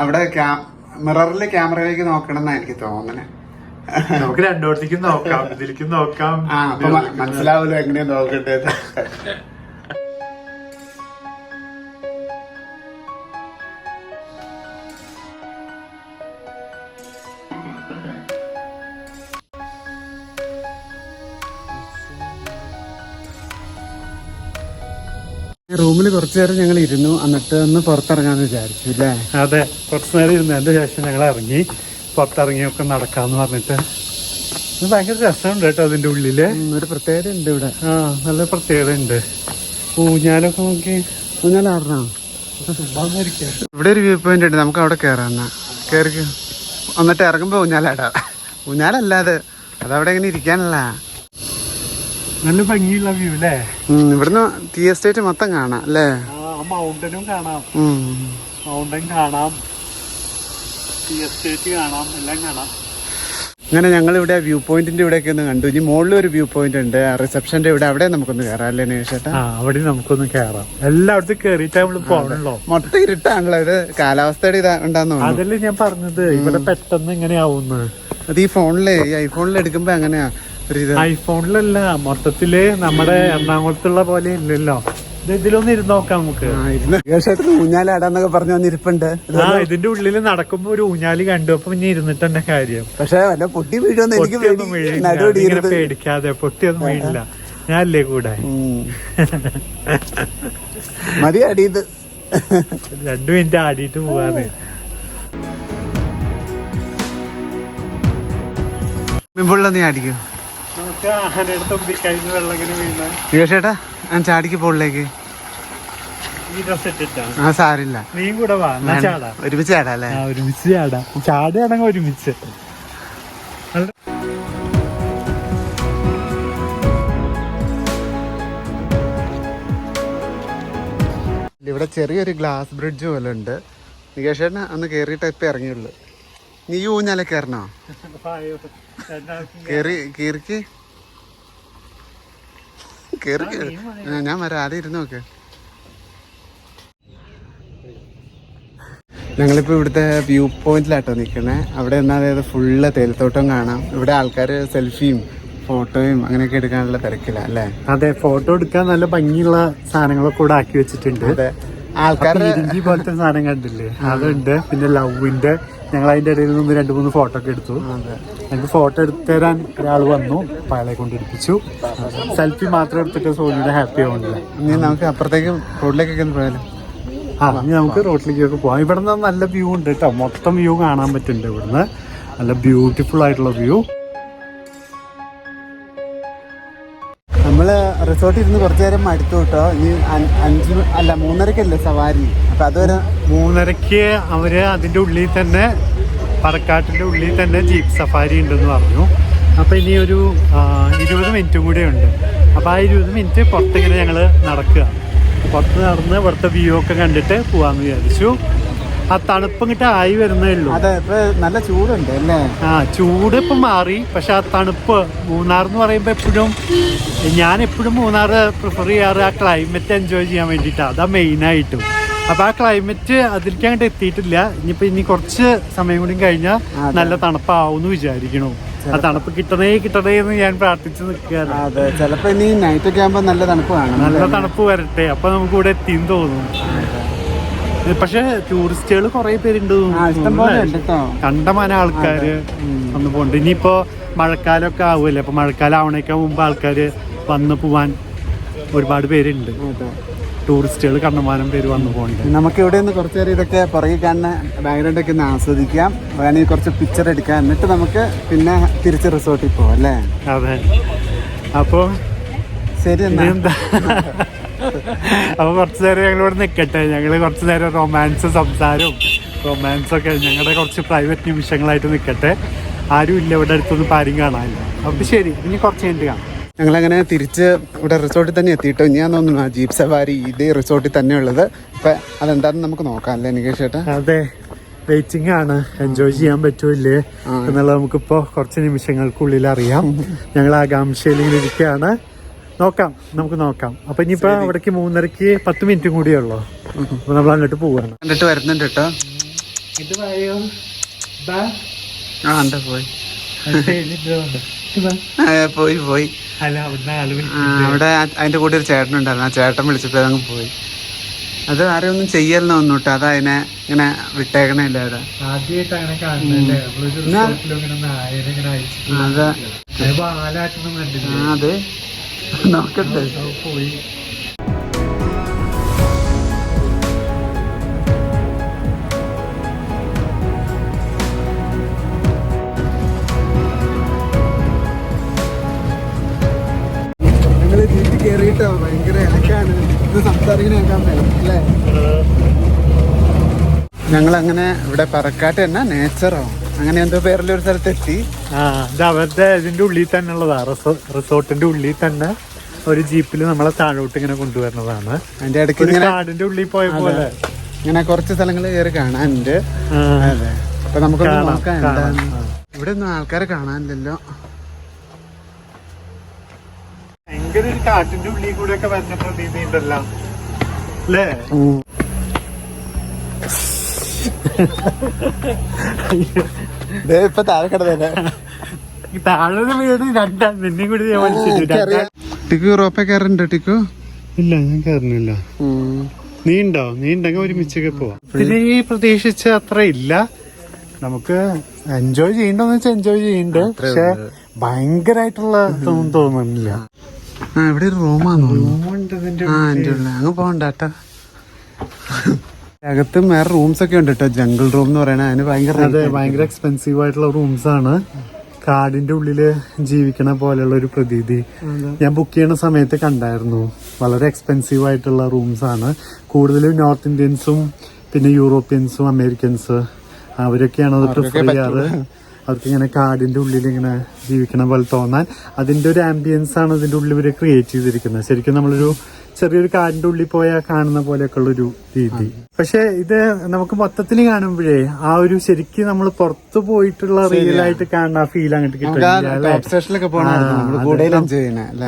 അവിടെ മിററിലെ ക്യാമറയിലേക്ക് നോക്കണം എന്നാ എനിക്ക് തോന്നണേ. നമുക്ക് രണ്ടോടത്തേക്കും നോക്കാം, ഇതിലേക്കും നോക്കാം. മനസ്സിലാവൂലോ എങ്ങനെയാ നോക്കട്ടെ. റൂമിൽ കുറച്ചു നേരം ഞങ്ങൾ ഇരുന്നു, എന്നിട്ട് ഒന്ന് പുറത്തിറങ്ങാന്ന് വിചാരിച്ചു അല്ലേ? അതെ, കുറച്ചു നേരം ഇരുന്നതിന്റെ ശേഷം ഞങ്ങൾ ഇറങ്ങി, പുറത്തിറങ്ങിയൊക്കെ നടക്കാന്ന് പറഞ്ഞിട്ട്. ഭയങ്കര രസമുണ്ട് കേട്ടോ അതിന്റെ ഉള്ളില്. ഒരു പ്രത്യേകത ഉണ്ട് ഇവിടെ. നല്ല പ്രത്യേകത ഉണ്ട്. ഊഞ്ഞാലൊക്കെ നോക്കി, ഊഞ്ഞാലാടണോ? ഇവിടെ ഒരു വ്യൂ പോയിന്റ് ഉണ്ട്, നമുക്ക് അവിടെ കയറാം. കയറി എന്നിട്ട് ഇറങ്ങുമ്പോ ഊഞ്ഞാലാടാ. ഊഞ്ഞാലല്ലാതെ അതവിടെ ഇങ്ങനെ ഇരിക്കാനല്ല. നല്ല ഭംഗിയുള്ള വ്യൂ അല്ലേ? ഇവിടുന്ന് ടീ എസ്റ്റേറ്റ് മൊത്തം കാണാം അല്ലേ? മൗണ്ടനും കാണാം, മൗണ്ടൻ കാണാം, ടീ എസ്റ്റേറ്റ് കാണാം, എല്ലാം കാണാം. അങ്ങനെ ഞങ്ങൾ ഇവിടെ വ്യൂ പോയിന്റിന്റെ ഇവിടെയൊക്കെ ഒന്ന് കണ്ടു. ഇനി മുകളിൽ ഒരു വ്യൂ പോയിന്റ് ഉണ്ട് റിസപ്ഷന്റെ ഇവിടെ, അവിടെ നമുക്കൊന്ന് കയറാം അല്ലേ ചേട്ടാ? അവിടെ നമുക്കൊന്ന് കയറാം. എല്ലായിടത്തും കയറിയിട്ട് നമ്മള് പോകണല്ലോ. മൊത്തം ഇരുട്ടാണല്ലോ, ഇത് കാലാവസ്ഥയുടെ ഇതാണ്ടാന്ന്. അതല്ലേ ഞാൻ പറഞ്ഞത്, ഇവിടെ പെട്ടെന്ന് ഇങ്ങനെയാവുന്നു. അത് ഈ ഫോണില്, ഈ ഐഫോണിൽ എടുക്കുമ്പോ അങ്ങനെയാ. ഐഫോണിലല്ല, മൊത്തത്തില് നമ്മുടെ എറണാകുളത്തുള്ള പോലെ ഇല്ലല്ലോ. ഇതിലൊന്ന് ഇരുന്ന് നോക്കാം നമുക്ക്. ഊഞ്ഞാലാടാന്നൊക്കെ പറഞ്ഞു വന്നിരിപ്പുണ്ട്. ഇതിന്റെ ഉള്ളിൽ നടക്കുമ്പോ ഒരു ഊഞ്ഞാലി കണ്ടു, അപ്പൊ പിന്നെ ഇരുന്നിട്ട് തന്നെ കാര്യം. പക്ഷെ വല്ല പൊട്ടി വീഴൊന്നും പേടിക്കാതെ, പൊട്ടിയൊന്നും വീഴില്ല. ഞാനല്ലേ കൂടെ. മതി അടിയത്. 2 മിനിറ്റ് ആടിയിട്ട് പോവാന്ന്. നീ അടിക്കും നമുക്ക് ആനയുടെ തൊപ്പിക്കഴിഞ്ഞ് വെള്ളം ഇങ്ങനെ വീഴുന്ന. ചേട്ടാ ഞാൻ ചാടിക്ക് പോളിലേക്ക്. സാരില്ല, നീയും കൂടെ വാ, ചാടാ. ഒരുമിച്ച് ചാടാ അല്ലേ? ഒരുമിച്ച് ചാടാ. ചാടുകയാണെങ്കിൽ ഒരുമിച്ച്. ഇവിടെ ചെറിയൊരു ഗ്ലാസ് ബ്രിഡ്ജ് പോലെ ഉണ്ട്. നികേഷേട്ടന് അന്ന് കേറിയിട്ട് ഇപ്പൊ ഇറങ്ങിയുള്ളു. നീ ഊഞ്ഞാലെ കയറണോ? കേറിക്ക് ഞാൻ വരാം, ആദ്യം ഇരുന്ന് നോക്ക്. ഞങ്ങളിപ്പോൾ ഇവിടുത്തെ വ്യൂ പോയിന്റിലാട്ടോ നിൽക്കണേ. അവിടെ എന്നാൽ ഫുള്ള് തേയിലത്തോട്ടം കാണാം. ഇവിടെ ആൾക്കാർ സെൽഫിയും ഫോട്ടോയും അങ്ങനെയൊക്കെ എടുക്കാനുള്ള തിരക്കില്ല അല്ലേ? അതെ, ഫോട്ടോ എടുക്കാൻ നല്ല ഭംഗിയുള്ള സാധനങ്ങളൊക്കെ ഇവിടെ ആക്കി വെച്ചിട്ടുണ്ട്. അതെ, ആൾക്കാരുടെ പോലത്തെ സാധനം കണ്ടില്ലേ, അതുണ്ട്. പിന്നെ ലവിന്റെ ഞങ്ങൾ അതിന്റെ ഇടയിൽ നിന്ന് 2-3 ഫോട്ടോ ഒക്കെ എടുത്തു. ഞങ്ങൾക്ക് ഫോട്ടോ എടുത്തു തരാൻ ഒരാൾ വന്നു, അപ്പൊ അയാളെ കൊണ്ടെടുപ്പിച്ചു. സെൽഫി മാത്രം എടുത്തിട്ട് സോണിയുടെ ഹാപ്പി ആവുന്നില്ല. ഇനി നമുക്ക് അപ്പുറത്തേക്ക് റോഡിലേക്കൊക്കെ ഒന്ന് പോയാലോ? ഇനി നമുക്ക് റോഡിലേക്കൊക്കെ പോവാം. ഇവിടെ നിന്ന് നല്ല വ്യൂ ഉണ്ട് കേട്ടോ, മൊത്തം വ്യൂ കാണാൻ പറ്റുന്നുണ്ട് ഇവിടുന്ന്. നല്ല ബ്യൂട്ടിഫുൾ ആയിട്ടുള്ള വ്യൂ. നമ്മള് റിസോർട്ടിൽ ഇരുന്ന് കുറച്ചു നേരം മടുത്തു കേട്ടോ. ഇനി 3:30-ക്കല്ലേ സവാരി. അപ്പൊ അതുവരെ 3:30-ക്ക് അവര് അതിന്റെ ഉള്ളിൽ തന്നെ പറക്കാട്ടിന്റെ ഉള്ളിൽ തന്നെ ജീപ്പ് സഫാരി ഉണ്ടെന്ന് പറഞ്ഞു. അപ്പൊ ഇനി ഒരു 20 മിനിറ്റും കൂടെ ഉണ്ട്. അപ്പൊ ആ 20 മിനിറ്റ് പുറത്തിങ്ങനെ ഞങ്ങള് നടക്കുക. പുറത്ത് നടന്ന് ഇവിടുത്തെ വ്യൂ ഒക്കെ കണ്ടിട്ട് പോവാന്ന് വിചാരിച്ചു. ആ തണുപ്പ് ഇങ്ങോട്ട് ആയി വരുന്നേ ഉള്ളൂ. അതെ, ഇപ്പൊ നല്ല ചൂടുണ്ട് അല്ലേ? ചൂട് ഇപ്പൊ മാറി. പക്ഷെ ആ തണുപ്പ്, മൂന്നാർ എന്ന് പറയുമ്പോ ഞാൻ എപ്പോഴും മൂന്നാർ പ്രിഫർ ചെയ്യാറ് ആ ക്ലൈമറ്റ് എൻജോയ് ചെയ്യാൻ വേണ്ടിയിട്ടാണ്. അതാ മെയിനായിട്ടും. അപ്പൊ ആ ക്ലൈമറ്റ് അതിലേക്ക് അങ്ങോട്ട് എത്തിയിട്ടില്ല. ഇനി കുറച്ച് സമയം കൂടി കഴിഞ്ഞാൽ നല്ല തണുപ്പാവും വിചാരിക്കണു. ആ തണുപ്പ് കിട്ടണേ എന്ന് ഞാൻ പ്രാർത്ഥിച്ച് നിൽക്കുകയാണ്. അതെ, ചിലപ്പോ ഇനി നൈറ്റ് ഒക്കെ ആകുമ്പോ നല്ല തണുപ്പ് കാണും. നല്ല തണുപ്പ് വരട്ടെ, അപ്പൊ നമുക്ക് ഇവിടെ എത്തിന്ന് തോന്നും. പക്ഷെ ടൂറിസ്റ്റുകൾ കുറെ പേരുണ്ട്, കണ്ടമാന ആൾക്കാര് വന്ന് പോണ്ട്. ഇനിയിപ്പോ മഴക്കാലമൊക്കെ ആവുമല്ലേ, അപ്പൊ മഴക്കാലം ആവണേക്കാൾ മുമ്പ് ആൾക്കാര് വന്ന് പോവാൻ ഒരുപാട് പേരുണ്ട്. ടൂറിസ്റ്റുകൾ കണ്ടമാനം പേര് വന്നു പോകണ്ട്. നമുക്ക് ഇവിടെ നിന്ന് കുറച്ചു നേരം ഇതൊക്കെ പുറകെ കാണുന്ന ബാക്ക്ഗ്രൗണ്ട് ഒക്കെ ഒന്ന് ആസ്വദിക്കാം. വേണമെങ്കിൽ കുറച്ച് പിക്ചർ എടുക്കാം. എന്നിട്ട് നമുക്ക് പിന്നെ തിരിച്ച് റിസോർട്ടിൽ പോവാം അല്ലേ? അതെ. അപ്പൊ ശരി എന്താ അപ്പൊ കുറച്ചു നേരം ഞങ്ങളിവിടെ നിൽക്കട്ടെ. ഞങ്ങള് കുറച്ചു നേരം റൊമാൻസൊക്കെ ഞങ്ങളുടെ കുറച്ച് പ്രൈവറ്റ് നിമിഷങ്ങളായിട്ട് നിൽക്കട്ടെ. ആരും ഇല്ല ഇവിടെ അടുത്തൊന്നും ആരും കാണാനില്ല. അപ്പൊ ശരി, ഇനി കുറച്ച് കഴിഞ്ഞിട്ട് കാണാം. ഞങ്ങളങ്ങനെ തിരിച്ച് ഇവിടെ റിസോർട്ടിൽ തന്നെ എത്തിയിട്ടോ. ഞാൻ തോന്നുന്നു ആ ജീപ്പ് സവാരി ഇതേ റിസോർട്ടിൽ തന്നെ ഉള്ളത്. അപ്പൊ അതെന്താണെന്ന് നമുക്ക് നോക്കാം അല്ലേ നികേഷ് ചേട്ടാ? അതെ, വെയിറ്റിംഗ് ആണ്. എൻജോയ് ചെയ്യാൻ പറ്റൂല്ലേ എന്നുള്ളത് നമുക്കിപ്പോ കുറച്ച് നിമിഷങ്ങൾക്കുള്ളിൽ അറിയാം. ഞങ്ങൾ ആകാംക്ഷയിൽ ഇരിക്കുകയാണ്. നമുക്ക് നോക്കാം. അപ്പൊ ഇനിയിപ്പോ അവിടേക്ക് 3:30-ക്ക് 10 മിനിറ്റും കൂടിയേ ഉള്ളൂ. അപ്പൊ നമ്മൾ അങ്ങോട്ട് പോവാണ്. കണ്ടിട്ട് വരുന്നുണ്ട് കേട്ടോ. പോയി അവിടെ അതിന്റെ കൂടെ ഒരു ചേട്ടനുണ്ടായിരുന്നു. ആ ചേട്ടൻ വിളിച്ചപ്പോ അതങ്ങ് പോയി. അത് ആരെയും ഒന്നും ചെയ്യലെന്ന് തോന്നുന്നു കേട്ടോ. അത് അതിനെ ഇങ്ങനെ വിട്ടേക്കണേ ഇല്ല അവിടെ. അതെ, നോക്കട്ടെ. പോയി കേറിട്ടോ. ഭയങ്കര ഇലക്കാണ്. ഇത് സംസാരിക്കാൻ അല്ലേ? ഞങ്ങളങ്ങനെ ഇവിടെ പറക്കാട്ട് തന്നെ നേച്ചറോ അങ്ങനെ എന്തോ പേരിലൊരു സ്ഥലത്തെത്തി. അവരുടെ ഇതിന്റെ ഉള്ളിൽ തന്നെ ഉള്ളതാ. റിസോർട്ടിന്റെ ഉള്ളിൽ തന്നെ ഒരു ജീപ്പിൽ നമ്മളെ താഴോട്ട് ഇങ്ങനെ കൊണ്ടുവരുന്നതാണ്. അതിന്റെ ഇടയ്ക്ക് കാടിന്റെ ഉള്ളിൽ പോയ പോലെ ഇങ്ങനെ കുറച്ച് സ്ഥലങ്ങൾ കയറി കാണാനുണ്ട്. അതെ, അപ്പൊ നമുക്കൊന്ന് നോക്കാം എന്താണ്. ഇവിടെ ഒന്നും ആൾക്കാരെ കാണാനില്ലല്ലോ. ഭയങ്കര ഒരു കാട്ടിന്റെ ഉള്ളിൽ കൂടെ ഒക്കെ വരുന്ന പ്രതീതി ഉണ്ടല്ലോ അല്ലേ? ഇപ്പൊ താഴെ കിടന്നല്ലേ? താഴെ വീട് നിന്നെ കൂടി ടിക്കു റോപ്പ കയറുന്നുണ്ടോ? ടിക്കു ഇല്ല, ഞാൻ കയറുന്നില്ല. നീ ഉണ്ടെങ്കിൽ ഒരുമിച്ചൊക്കെ പോവാം. ഇതിന് ഈ പ്രതീക്ഷിച്ച അത്ര ഇല്ല. നമുക്ക് എൻജോയ് ചെയ്യണ്ടോന്ന് വെച്ചാൽ എൻജോയ് ചെയ്യണ്ട്. പക്ഷെ ഭയങ്കരമായിട്ടുള്ള തോന്നുന്നില്ല. ഇവിടെ ഒരു റൂമാന്ന് തോന്നുന്നു. അങ്ങ് പോകണ്ടാട്ടോ. അകത്തും വേറെ റൂംസ് ഒക്കെ ഉണ്ട് കേട്ടോ. ജംഗിൾ റൂം എന്ന് പറയണ അതിന് ഭയങ്കര എക്സ്പെൻസീവ് ആയിട്ടുള്ള റൂംസ് ആണ്. കാടിന്റെ ഉള്ളില് ജീവിക്കണ പോലെയുള്ള ഒരു പ്രതീതി ഞാൻ ബുക്ക് ചെയ്യുന്ന സമയത്ത് കണ്ടായിരുന്നു. വളരെ എക്സ്പെൻസീവ് ആയിട്ടുള്ള റൂംസ് ആണ്. കൂടുതലും നോർത്ത് ഇന്ത്യൻസും പിന്നെ യൂറോപ്യൻസും അമേരിക്കൻസ് അവരൊക്കെയാണ് അത് പ്രിഫർ ചെയ്യാറ്. അവർക്ക് ഇങ്ങനെ കാടിന്റെ ഉള്ളിൽ ഇങ്ങനെ ജീവിക്കണ പോലെ തോന്നാൻ അതിന്റെ ഒരു ആംബിയൻസ് ആണ് ഇതിന്റെ ഉള്ളിൽ ഇവര് ക്രിയേറ്റ് ചെയ്തിരിക്കുന്നത്. ശരിക്കും നമ്മളൊരു ചെറിയൊരു കാടിന്റെ ഉള്ളിൽ പോയാൽ കാണുന്ന പോലെയൊക്കെ ഉള്ളൊരു രീതി. പക്ഷെ ഇത് നമുക്ക് മൊത്തത്തിൽ കാണുമ്പോഴേ ആ ഒരു ശരിക്കും നമ്മൾ പുറത്തു പോയിട്ടുള്ള റിയൽ ആയിട്ട് കാണുന്ന ഫീൽ അങ്ങോട്ട് കിട്ടില്ല.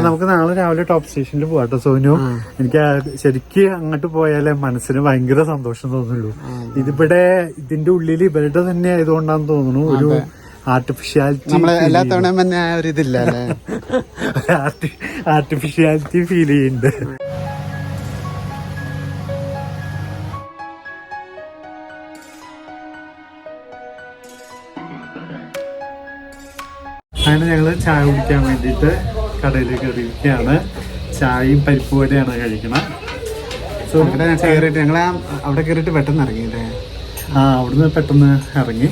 നമുക്ക് നാളെ രാവിലെ ടോപ്പ് സ്റ്റേഷനിൽ പോവാട്ടോ സോനു. എനിക്ക് ശരിക്കും അങ്ങോട്ട് പോയാലേ മനസ്സിന് ഭയങ്കര സന്തോഷം തോന്നുള്ളൂ. ഇതിവിടെ ഇതിന്റെ ഉള്ളിൽ ഇവരുടെ തന്നെ ആയതുകൊണ്ടാന്ന് തോന്നുന്നു ഒരു ആർട്ടിഫിഷ്യാലിറ്റി എല്ലാ തവണയും തന്നെ ആ ഒരു ഇതില്ല ആർട്ടിഫിഷ്യാലിറ്റി ഫീൽ ചെയ്യുന്നുണ്ട്. അങ്ങനെ ഞങ്ങള് ചായ കുടിക്കാൻ വേണ്ടിയിട്ട് കടയിൽ കയറിയിരിക്കുകയാണ്. ചായയും പരിപ്പ് വടയാണ് കഴിക്കണം. സോ കയറിയിട്ട് ഞങ്ങൾ അവിടെ കയറിയിട്ട് പെട്ടെന്ന് ഇറങ്ങിയില്ലേ? അവിടുന്ന് പെട്ടെന്ന് ഇറങ്ങി.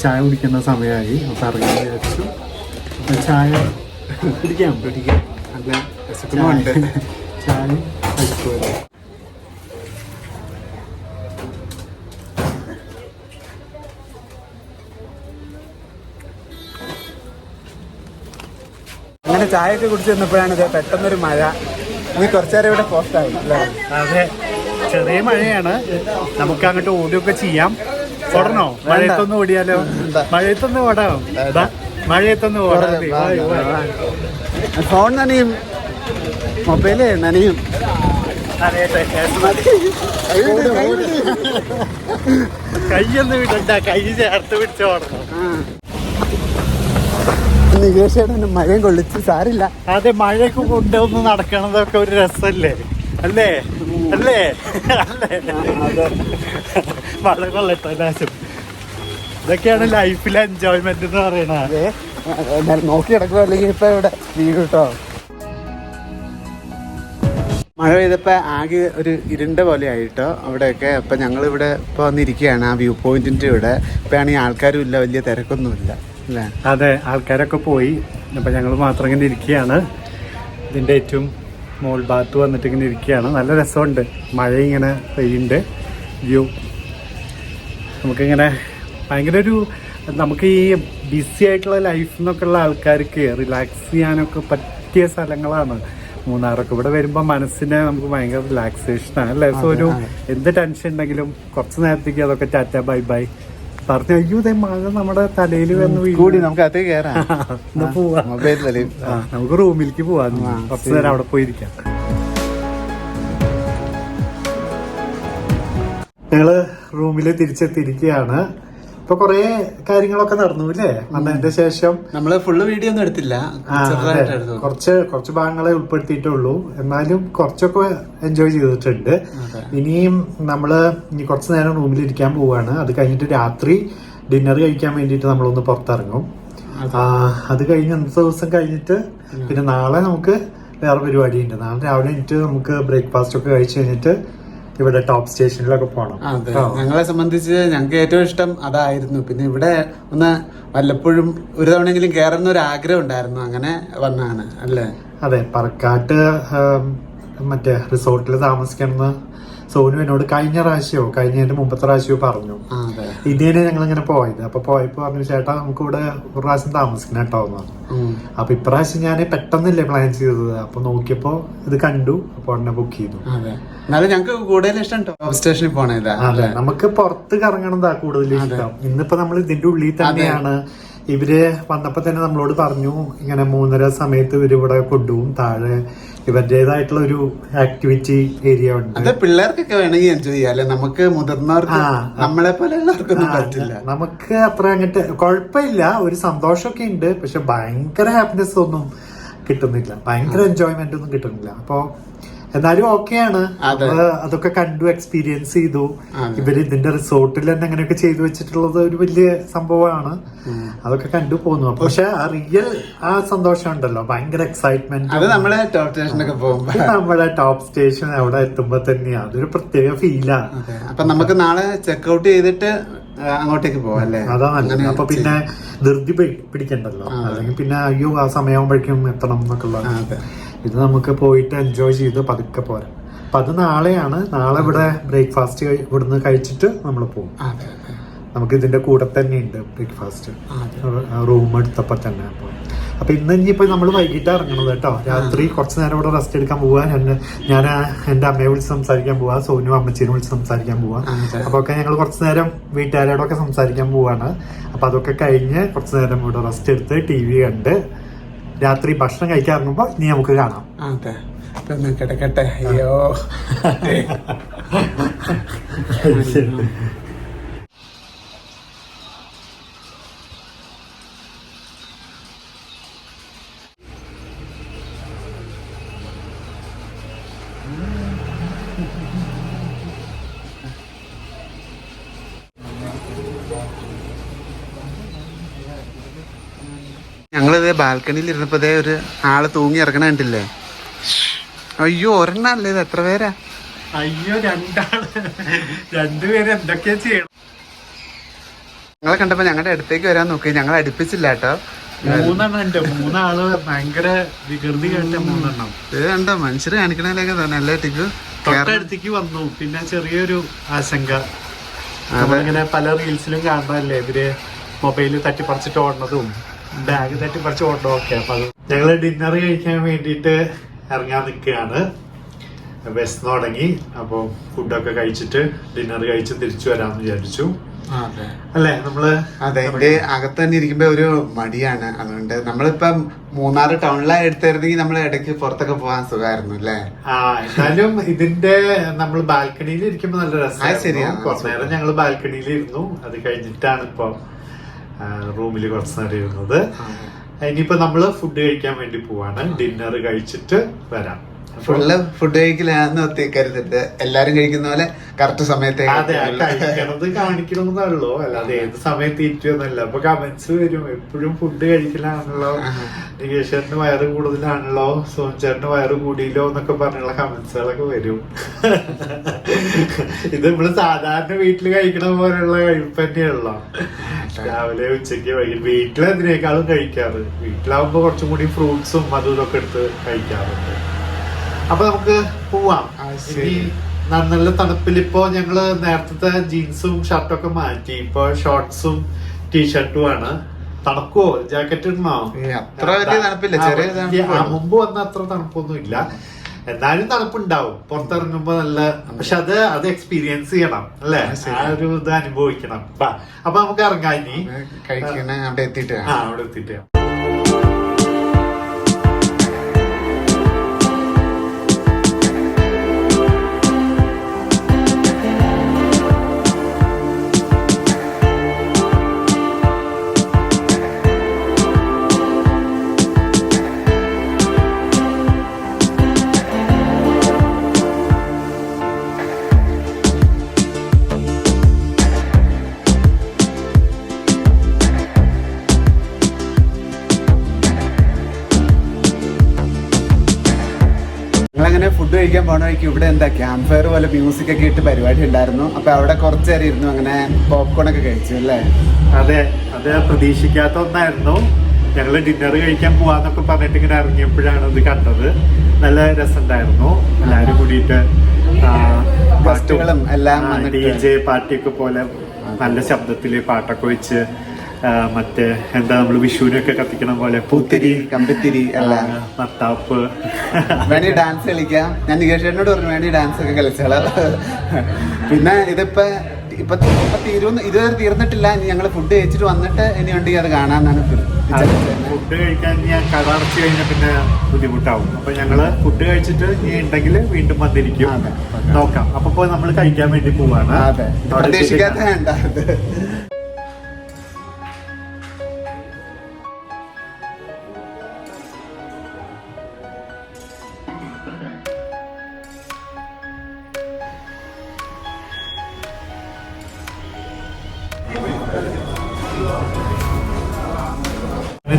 ചായ കുടിക്കുന്ന സമയമായി. അപ്പം ഇറങ്ങി വിചാരിച്ചു ചായ കുടിക്കാം. അല്ല വിശക്കുന്നുണ്ട്. ചായ കഴിക്കുമല്ലോ. അങ്ങനെ ചായ ഒക്കെ കുടിച്ച് വന്നപ്പോഴാണ് ഇത് പെട്ടെന്നൊരു മഴ. ഇനി കുറച്ചേരം ഇവിടെ പോസ്റ്റായി അല്ലേ? അതെ, ചെറിയ മഴയാണ്. നമുക്ക് അങ്ങോട്ട് ഓടിയൊക്കെ ചെയ്യാം. ഓടണോ? മഴയത്തൊന്ന് ഓടിയാലോ? മഴയത്തൊന്ന് ഓടാം. മഴയത്തൊന്ന് ഓടാം. ഫോൺ നനയും, മൊബൈല് നനയും. കൈയൊന്നും വിടണ്ട, കൈ ചേർത്ത് പിടിച്ചോടണം. നികേഷേട്ടന് മഴയും കൊള്ളിച്ച് സാരില്ല. അതെ, മഴയൊക്കെ കൊണ്ടുവന്ന് നടക്കണതൊക്കെ ഒരു രസല്ലേ? അല്ലേ അല്ലേ അല്ലേ? മഴ കൊള്ളട്ടെ ലാശം. ഇതൊക്കെയാണ് ലൈഫിലെ എൻജോയ്മെന്റ് എന്ന് പറയണത്. നോക്കി കിടക്കുക, അല്ലെങ്കിൽ ഇപ്പൊ ഇവിടെ വീട് കേട്ടോ. മഴ പെയ്തപ്പോ ആകെ ഒരു ഇരുണ്ട പോലെ ആയിട്ടോ അവിടെയൊക്കെ. അപ്പൊ ഞങ്ങളിവിടെ ഇപ്പൊ വന്നിരിക്കുകയാണ് ആ വ്യൂ പോയിന്റിന്റെ ഇവിടെ. ഇപ്പൊ ആണെങ്കിൽ ആൾക്കാരും ഇല്ല, വലിയ തിരക്കൊന്നുമില്ല അല്ലേ? അതെ, ആൾക്കാരൊക്കെ പോയി. അപ്പം ഞങ്ങൾ മാത്രം ഇങ്ങനെ ഇരിക്കുകയാണ്. ഇതിൻ്റെ ഏറ്റവും മോൾ ഭാഗത്ത് വന്നിട്ട് ഇങ്ങനെ ഇരിക്കുകയാണ്. നല്ല രസമുണ്ട്, മഴ ഇങ്ങനെ പെയ്യുന്നുണ്ട്. വ്യൂ നമുക്കിങ്ങനെ ഭയങ്കര ഒരു, നമുക്ക് ഈ ബിസി ആയിട്ടുള്ള ലൈഫിൽ നിന്നൊക്കെ ഉള്ള ആൾക്കാർക്ക് റിലാക്സ് ചെയ്യാനൊക്കെ പറ്റിയ സ്ഥലങ്ങളാണ് മൂന്നാറൊക്കെ. ഇവിടെ വരുമ്പോൾ മനസ്സിന് നമുക്ക് ഭയങ്കര റിലാക്സേഷനാണ് അല്ലേ? സോ ഒരു എന്ത് ടെൻഷൻ ഉണ്ടെങ്കിലും കുറച്ച് നേരത്തേക്ക് അതൊക്കെ ടാറ്റ ബൈ ബൈ പറഞ്ഞു. അയ്യോ, ഇതേ മഴ നമ്മുടെ തലയിൽ വന്ന് കൂടി നമുക്ക് അത് കയറാം. പോവാ, നമുക്ക് റൂമിലേക്ക് പോവാം. കുറച്ചു നേരം അവിടെ പോയിരിക്കാം. ഞങ്ങള് റൂമിൽ തിരിച്ചെത്തിയിരിക്കുകയാണ്. ഇപ്പൊ കൊറേ കാര്യങ്ങളൊക്കെ നടന്നു അല്ലേ വന്നതിന്റെ ശേഷം? നമ്മള് ഫുള്ള് വീഡിയോ ഒന്നും എടുത്തില്ല, കുറച്ച് ഭാഗങ്ങളെ ഉൾപ്പെടുത്തിയിട്ടുള്ളൂ. എന്നാലും കുറച്ചൊക്കെ എൻജോയ് ചെയ്തിട്ടുണ്ട്. ഇനിയും നമ്മള് ഇനി കുറച്ചു നേരം റൂമിൽ ഇരിക്കാൻ പോവാണ്. അത് കഴിഞ്ഞിട്ട് രാത്രി ഡിന്നർ കഴിക്കാൻ വേണ്ടിയിട്ട് നമ്മളൊന്ന് പുറത്തിറങ്ങും. അത് കഴിഞ്ഞ് അന്നത്തെ ദിവസം കഴിഞ്ഞിട്ട് പിന്നെ നാളെ നമുക്ക് വേറെ പരിപാടി ഉണ്ട്. നാളെ രാവിലെ കഴിഞ്ഞിട്ട് നമുക്ക് ബ്രേക്ക്ഫാസ്റ്റ് ഒക്കെ കഴിച്ചു കഴിഞ്ഞിട്ട് ഇവിടെ ടോപ്പ് സ്റ്റേഷനിലൊക്കെ പോകണം. ഞങ്ങളെ സംബന്ധിച്ച് ഞങ്ങൾക്ക് ഏറ്റവും ഇഷ്ടം അതായിരുന്നു. പിന്നെ ഇവിടെ ഒന്ന് വല്ലപ്പോഴും ഒരു തവണയെങ്കിലും കയറുന്ന ഒരു ആഗ്രഹം ഉണ്ടായിരുന്നു, അങ്ങനെ വന്നാണ് അല്ലേ? അതെ, പറക്കാട്ട് മറ്റേ റിസോർട്ടിൽ താമസിക്കണമെന്ന് സോനു എന്നോട് കഴിഞ്ഞതിന്റെ മുമ്പത്തെ പ്രാവശ്യമോ പറഞ്ഞു. ഇന്ത്യയിലെ ഞങ്ങൾ ഇങ്ങനെ പോയത്. അപ്പൊ പോയപ്പോ പറഞ്ഞു, ചേട്ടാ നമുക്ക് ഇവിടെ ഒരു പ്രാവശ്യം താമസിക്കണം കേട്ടോ എന്ന്. അപ്പൊ ഇപ്രാവശ്യം ഞാൻ പെട്ടെന്നല്ലേ പ്ലാൻ ചെയ്തത്. അപ്പൊ നോക്കിയപ്പോ ഇത് കണ്ടു, അപ്പൊ ഉടനെ ബുക്ക് ചെയ്തു. എന്നാലും ഞങ്ങൾക്ക് കൂടുതൽ ഇഷ്ടം ടോപ്പ് സ്റ്റേഷനിൽ പോണേതാ. അതെ, നമുക്ക് പുറത്ത് കറങ്ങണതാ കൂടുതൽ ഇഷ്ടം. ഇന്നിപ്പോ നമ്മൾ ഇതിന്റെ ഉള്ളിൽ തന്നെയാണ്. ഇവര് വന്നപ്പോ തന്നെ നമ്മളോട് പറഞ്ഞു ഇങ്ങനെ 3:30 സമയത്ത് ഇവര് ഇവിടെ കൊണ്ടുപോകും. താഴെ ഇവരുടേതായിട്ടുള്ള ഒരു ആക്ടിവിറ്റി ഏരിയ ഉണ്ട്. അത് പിള്ളേർക്കൊക്കെ വേണമെങ്കിൽ എൻജോയ് ചെയ്യാം അല്ലെ? നമുക്ക് മുതിർന്നവർക്ക് നമ്മളെ പോലെ എല്ലാവർക്കൊന്നും പറ്റില്ല. നമുക്ക് അത്ര അങ്ങോട്ട് കുഴപ്പമില്ല, ഒരു സന്തോഷമൊക്കെ ഉണ്ട്. പക്ഷെ ഭയങ്കര ഹാപ്പിനെസ് ഒന്നും കിട്ടുന്നില്ല, ഭയങ്കര എൻജോയ്മെന്റ് ഒന്നും കിട്ടുന്നില്ല. അപ്പൊ എന്നാലും ഓക്കെയാണ്. അതൊക്കെ കണ്ടു, എക്സ്പീരിയൻസ് ചെയ്തു. ഇവര് ഇതിന്റെ റിസോർട്ടിൽ തന്നെ അങ്ങനെയൊക്കെ ചെയ്തു വെച്ചിട്ടുള്ളത് ഒരു വലിയ സംഭവമാണ്. അതൊക്കെ കണ്ടു പോന്നു. പക്ഷെ ആ റിയൽ ആ സന്തോഷം ഉണ്ടല്ലോ, ഭയങ്കര എക്സൈറ്റ്മെന്റ്. നമ്മളെ ടോപ്പ് സ്റ്റേഷനൊക്കെ പോകുമ്പോ, നമ്മുടെ ടോപ്പ് സ്റ്റേഷൻ അവിടെ എത്തുമ്പോ തന്നെയാ അതൊരു പ്രത്യേക ഫീലാണ്. അപ്പൊ നമുക്ക് നാളെ ചെക്ക്ഔട്ട് ചെയ്തിട്ട് അങ്ങോട്ടേക്ക് പോവാം അല്ലേ? അതാ നല്ലത്. അപ്പൊ പിന്നെ ധൃതി പിടിക്കണ്ടല്ലോ, അല്ലെങ്കിൽ പിന്നെ അയ്യോ ആ സമയമാകുമ്പോഴേക്കും എത്തണം എന്നൊക്കെ ഉള്ളത്. ഇത് നമുക്ക് പോയിട്ട് എൻജോയ് ചെയ്ത് പതുക്കെ പോരാം. അപ്പൊ അത് നാളെയാണ്. നാളെ ഇവിടെ ബ്രേക്ക്ഫാസ്റ്റ് ഇവിടുന്ന് കഴിച്ചിട്ട് നമ്മൾ പോകും. നമുക്ക് ഇതിന്റെ കൂടെ തന്നെ ഉണ്ട് ബ്രേക്ക്ഫാസ്റ്റ്, റൂം എടുത്തപ്പോ തന്നെ. അപ്പൊ ഇന്ന് ഇനിയിപ്പോ നമ്മൾ വൈകിട്ട് ഇറങ്ങണത് കേട്ടോ. രാത്രി കുറച്ചു നേരം ഇവിടെ റെസ്റ്റ് എടുക്കാൻ പോവാ. ഞാൻ എന്റെ അമ്മയെ വിളിച്ച് സംസാരിക്കാൻ പോവാ, സോനു അമ്മച്ചീനെ വിളിച്ച് സംസാരിക്കാൻ പോവാ. അപ്പൊ ഒക്കെ ഞങ്ങൾ കുറച്ചു നേരം വീട്ടുകാരോടൊക്കെ സംസാരിക്കാൻ പോവാണ്. അപ്പൊ അതൊക്കെ കഴിഞ്ഞ് കുറച്ചു നേരം ഇവിടെ റെസ്റ്റ് എടുത്ത് TV കണ്ട് രാത്രി ഭക്ഷണം കഴിക്കാൻ ഇറങ്ങുമ്പോ ഇനി നമുക്ക് കാണാം. കിടക്കട്ടെ. അയ്യോ, ഞങ്ങളിത് ബാൽക്കണിയിൽ ഇരുന്നപ്പോ ഒരു ആള് തൂങ്ങി ഇറങ്ങണ കണ്ടില്ലേ? അയ്യോ, ഒരെണ്ണല്ലേ ഇത്? എത്ര പേരാ? അയ്യോ, രണ്ടുപേര് എന്തൊക്കെയാ ചെയ്യണം. ഞങ്ങളെ കണ്ടപ്പോ ഞങ്ങളുടെ അടുത്തേക്ക് വരാൻ നോക്കി. ഞങ്ങൾ അടുപ്പിച്ചില്ല കേട്ടോ. മൂന്നെണ്ണം ഉണ്ട്. മൂന്നാള് ഭയങ്കര വികൃതി കേട്ട മൂന്നെണ്ണം. ഇത് കണ്ടോ മനുഷ്യര് കാണിക്കണേലൊക്കെ തന്നെ അല്ലേ ടിക്കു? തൊട്ടടുത്തേക്ക് വന്നു. പിന്നെ ചെറിയൊരു ആശങ്ക, നമ്മളിങ്ങനെ പല റീൽസിലും കാണുന്നതല്ലേ ഇവര് മൊബൈല് തട്ടിപ്പറിച്ചിട്ട് ഓടുന്നതും ബാഗ് തട്ടിപ്പറിച്ച് ഓടണം ഒക്കെ. അപ്പൊ അത് ഞങ്ങള് ഡിന്നർ കഴിക്കാൻ വേണ്ടിയിട്ട് ഇറങ്ങാൻ നിൽക്കുകയാണ്. ബസ് തുടങ്ങി. അപ്പോൾ ഫുഡൊക്കെ കഴിച്ചിട്ട് ഡിന്നർ കഴിച്ച് തിരിച്ചു വരാമെന്ന് വിചാരിച്ചു. അല്ലേ നമ്മള്? അതെ, എന്റെ അകത്ത് തന്നെ ഇരിക്കുമ്പോ ഒരു മടിയാണ്. അതുകൊണ്ട് നമ്മളിപ്പം മൂന്നാർ ടൗണിലായി എടുത്തായിരുന്നെങ്കിൽ നമ്മൾ ഇടയ്ക്ക് പുറത്തൊക്കെ പോകാൻ സുഖമായിരുന്നു അല്ലേ? എന്നാലും ഇതിന്റെ നമ്മൾ ബാൽക്കണിയിൽ ഇരിക്കുമ്പോ നല്ല രസം. ശരിയാണ്. കുറച്ചു നേരം ഞങ്ങള് ബാൽക്കണിയിൽ ഇരുന്നു. അത് കഴിഞ്ഞിട്ടാണ് ഇപ്പൊ റൂമിൽ കുറച്ചു നേരം ഇരുന്നത്. ഇനിയിപ്പോ നമ്മള് ഫുഡ് കഴിക്കാൻ വേണ്ടി പോവാണ്. ഡിന്നർ കഴിച്ചിട്ട് വരാം. ഫുള്ള് ഫുഡ് കഴിക്കലാന്ന് കരുതരുത്. എല്ലാരും കഴിക്കുന്ന പോലെ കറക്റ്റ് സമയത്ത് കഴിക്കണത് കാണിക്കണമെന്നുള്ളൂ, അല്ലാതെ ഏത് സമയത്ത് ഇരിക്കുമെന്നല്ല. അപ്പൊ കമന്റ്സ് വരും, എപ്പോഴും ഫുഡ് കഴിക്കലാണല്ലോ, നികേഷേട്ടന് വയറ് കൂടുതലാണല്ലോ, സോഞ്ചേട്ടന് വയറ് കൂടിയില്ലോ എന്നൊക്കെ പറഞ്ഞുള്ള കമന്റ്സുകളൊക്കെ വരും. ഇത് നമ്മള് സാധാരണ വീട്ടില് കഴിക്കണ പോലെയുള്ള കഴിപ്പ് തന്നെയാണല്ലോ. രാവിലെ ഉച്ചയ്ക്ക് വൈകി വീട്ടിലെന്തിനേക്കാളും കഴിക്കാറ്. വീട്ടിലാവുമ്പോ കുറച്ചും കൂടി ഫ്രൂട്ട്സും അതും ഇതൊക്കെ എടുത്ത് കഴിക്കാറുണ്ട്. അപ്പൊ നമുക്ക് പോവാം. നല്ല തണുപ്പിൽ ഇപ്പോ ഞങ്ങള് നേരത്തെ ജീൻസും ഷർട്ടൊക്കെ മാറ്റി ഇപ്പൊ ഷോർട്സും ടീഷർട്ടും ആണ്. തണുക്കുവോ? ജാക്കറ്റ് ഇടണോ? അത്ര വലിയ തണുപ്പില്ല, ചെറിയ മുമ്പ് വന്ന അത്ര തണുപ്പൊന്നും ഇല്ല. എന്നാലും തണുപ്പുണ്ടാവും പുറത്തിറങ്ങുമ്പോ നല്ല. പക്ഷെ അത് എക്സ്പീരിയൻസ് ചെയ്യണം അല്ലെ? ആ ഒരു ഇത് അനുഭവിക്കണം. അപ്പൊ നമുക്ക് ഇറങ്ങാം. ഇനി കഴിക്കണ അവിടെ എത്തിയിട്ട് അവിടെ എത്തിയിട്ട് ഞങ്ങളങ്ങനെ ഫുഡ് കഴിക്കാൻ പോണ വഴിക്ക് ഇവിടെ എന്താ ക്യാമ്പ് ഫയർ പോലെ മ്യൂസിക് ഒക്കെ ഇട്ട് പരിപാടി ഉണ്ടായിരുന്നു. അപ്പൊ അവിടെ കുറച്ചു നേരം ഇരുന്നു, അങ്ങനെ പോപ്കോൺ ഒക്കെ കഴിച്ചു അല്ലേ? അതെ, അത് പ്രതീക്ഷിക്കാത്ത ഒന്നായിരുന്നു. ഞങ്ങള് ഡിന്നർ കഴിക്കാൻ പോവാന്നൊക്കെ പറഞ്ഞിട്ട് ഇങ്ങനെ ഇറങ്ങിയപ്പോഴാണ് ഇത് കണ്ടത്. നല്ല രസമുണ്ടായിരുന്നു. എല്ലാരും കൂടിയിട്ട് ഗസ്റ്റുകളും എല്ലാം DJ പാർട്ടിയൊക്കെ പോലെ നല്ല ശബ്ദത്തില് പാട്ടൊക്കെ വെച്ച് മറ്റേ എന്താ നമ്മള് വിഷുവിനൊക്കെ കത്തിക്കണ പോലെ പൂത്തിരി, കമ്പിത്തിരി എല്ലാം, മത്താപ്പ്. വേണി ഡാൻസ് കളിക്കാം. ഞാൻ നികേഷേട്ടനോട് പറഞ്ഞു വേണി ഡാൻസ് ഒക്കെ കളിച്ചാള്. പിന്നെ ഇതിപ്പോ ഇതുവരെ തീർന്നിട്ടില്ല. ഇനി ഞങ്ങള് ഫുഡ് കഴിച്ചിട്ട് വന്നിട്ട് ഇനി ഉണ്ടെങ്കിൽ അത് കാണാന്നാണ്. ഫുഡ് കഴിക്കാൻ ഞാൻ കട അടച്ചു കഴിഞ്ഞാൽ പിന്നെ ബുദ്ധിമുട്ടാവും. അപ്പൊ ഞങ്ങള് ഫുഡ് കഴിച്ചിട്ട് ഇനി ഉണ്ടെങ്കിൽ വീണ്ടും വന്നിരിക്കും, നോക്കാം. അപ്പൊ നമ്മൾ കഴിക്കാൻ വേണ്ടി പോവാണ്. പ്രതീക്ഷിക്കാത്ത വേണ്ട.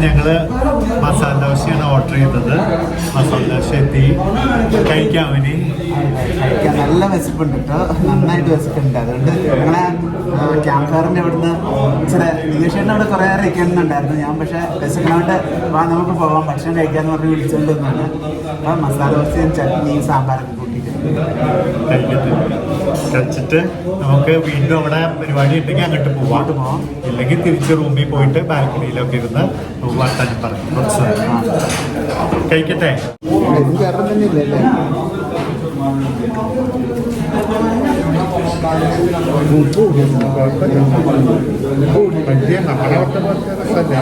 ഞങ്ങള് മസാല ദോശയാണ് ഓർഡർ ചെയ്തത്. മസാല ദോശ എത്തി. കഴിക്കാൻ വേണ്ടി നല്ല വിശപ്പുണ്ട് കേട്ടോ, നന്നായിട്ട് വിശപ്പുണ്ട്. അതുകൊണ്ട് ഞങ്ങളെ ക്യാമ്പ് ഫയറിന്റെ ഇവിടുന്ന് ഇച്ചിരി നികേഷേട്ടൻ അവിടെ കുറെ നേരം ഇരിക്കണമെന്നുണ്ടായിരുന്നു. ഞാൻ പക്ഷെ വിശക്കണോണ്ട് നമുക്ക് പോവാം ഭക്ഷണം കഴിക്കാന്ന് പറഞ്ഞ് വിളിച്ചോണ്ട് വന്നാണ്. അപ്പൊ മസാല ദോശയും ചട്നിയും സാമ്പാറൊക്കെ കൂട്ടിയിട്ട് കഴിച്ചിട്ട് നമുക്ക് വീണ്ടും അവിടെ പരിപാടി ഉണ്ടെങ്കിൽ അങ്ങോട്ട് പോവാം. ഇല്ലെങ്കിൽ തിരിച്ച് റൂമിൽ പോയിട്ട് ബാൽക്കണിയിലൊക്കെ ഇരുന്ന് വർത്താനം പറയും. കുറച്ച് കഴിക്കട്ടെ. നമ്മളെ രസമല്ല.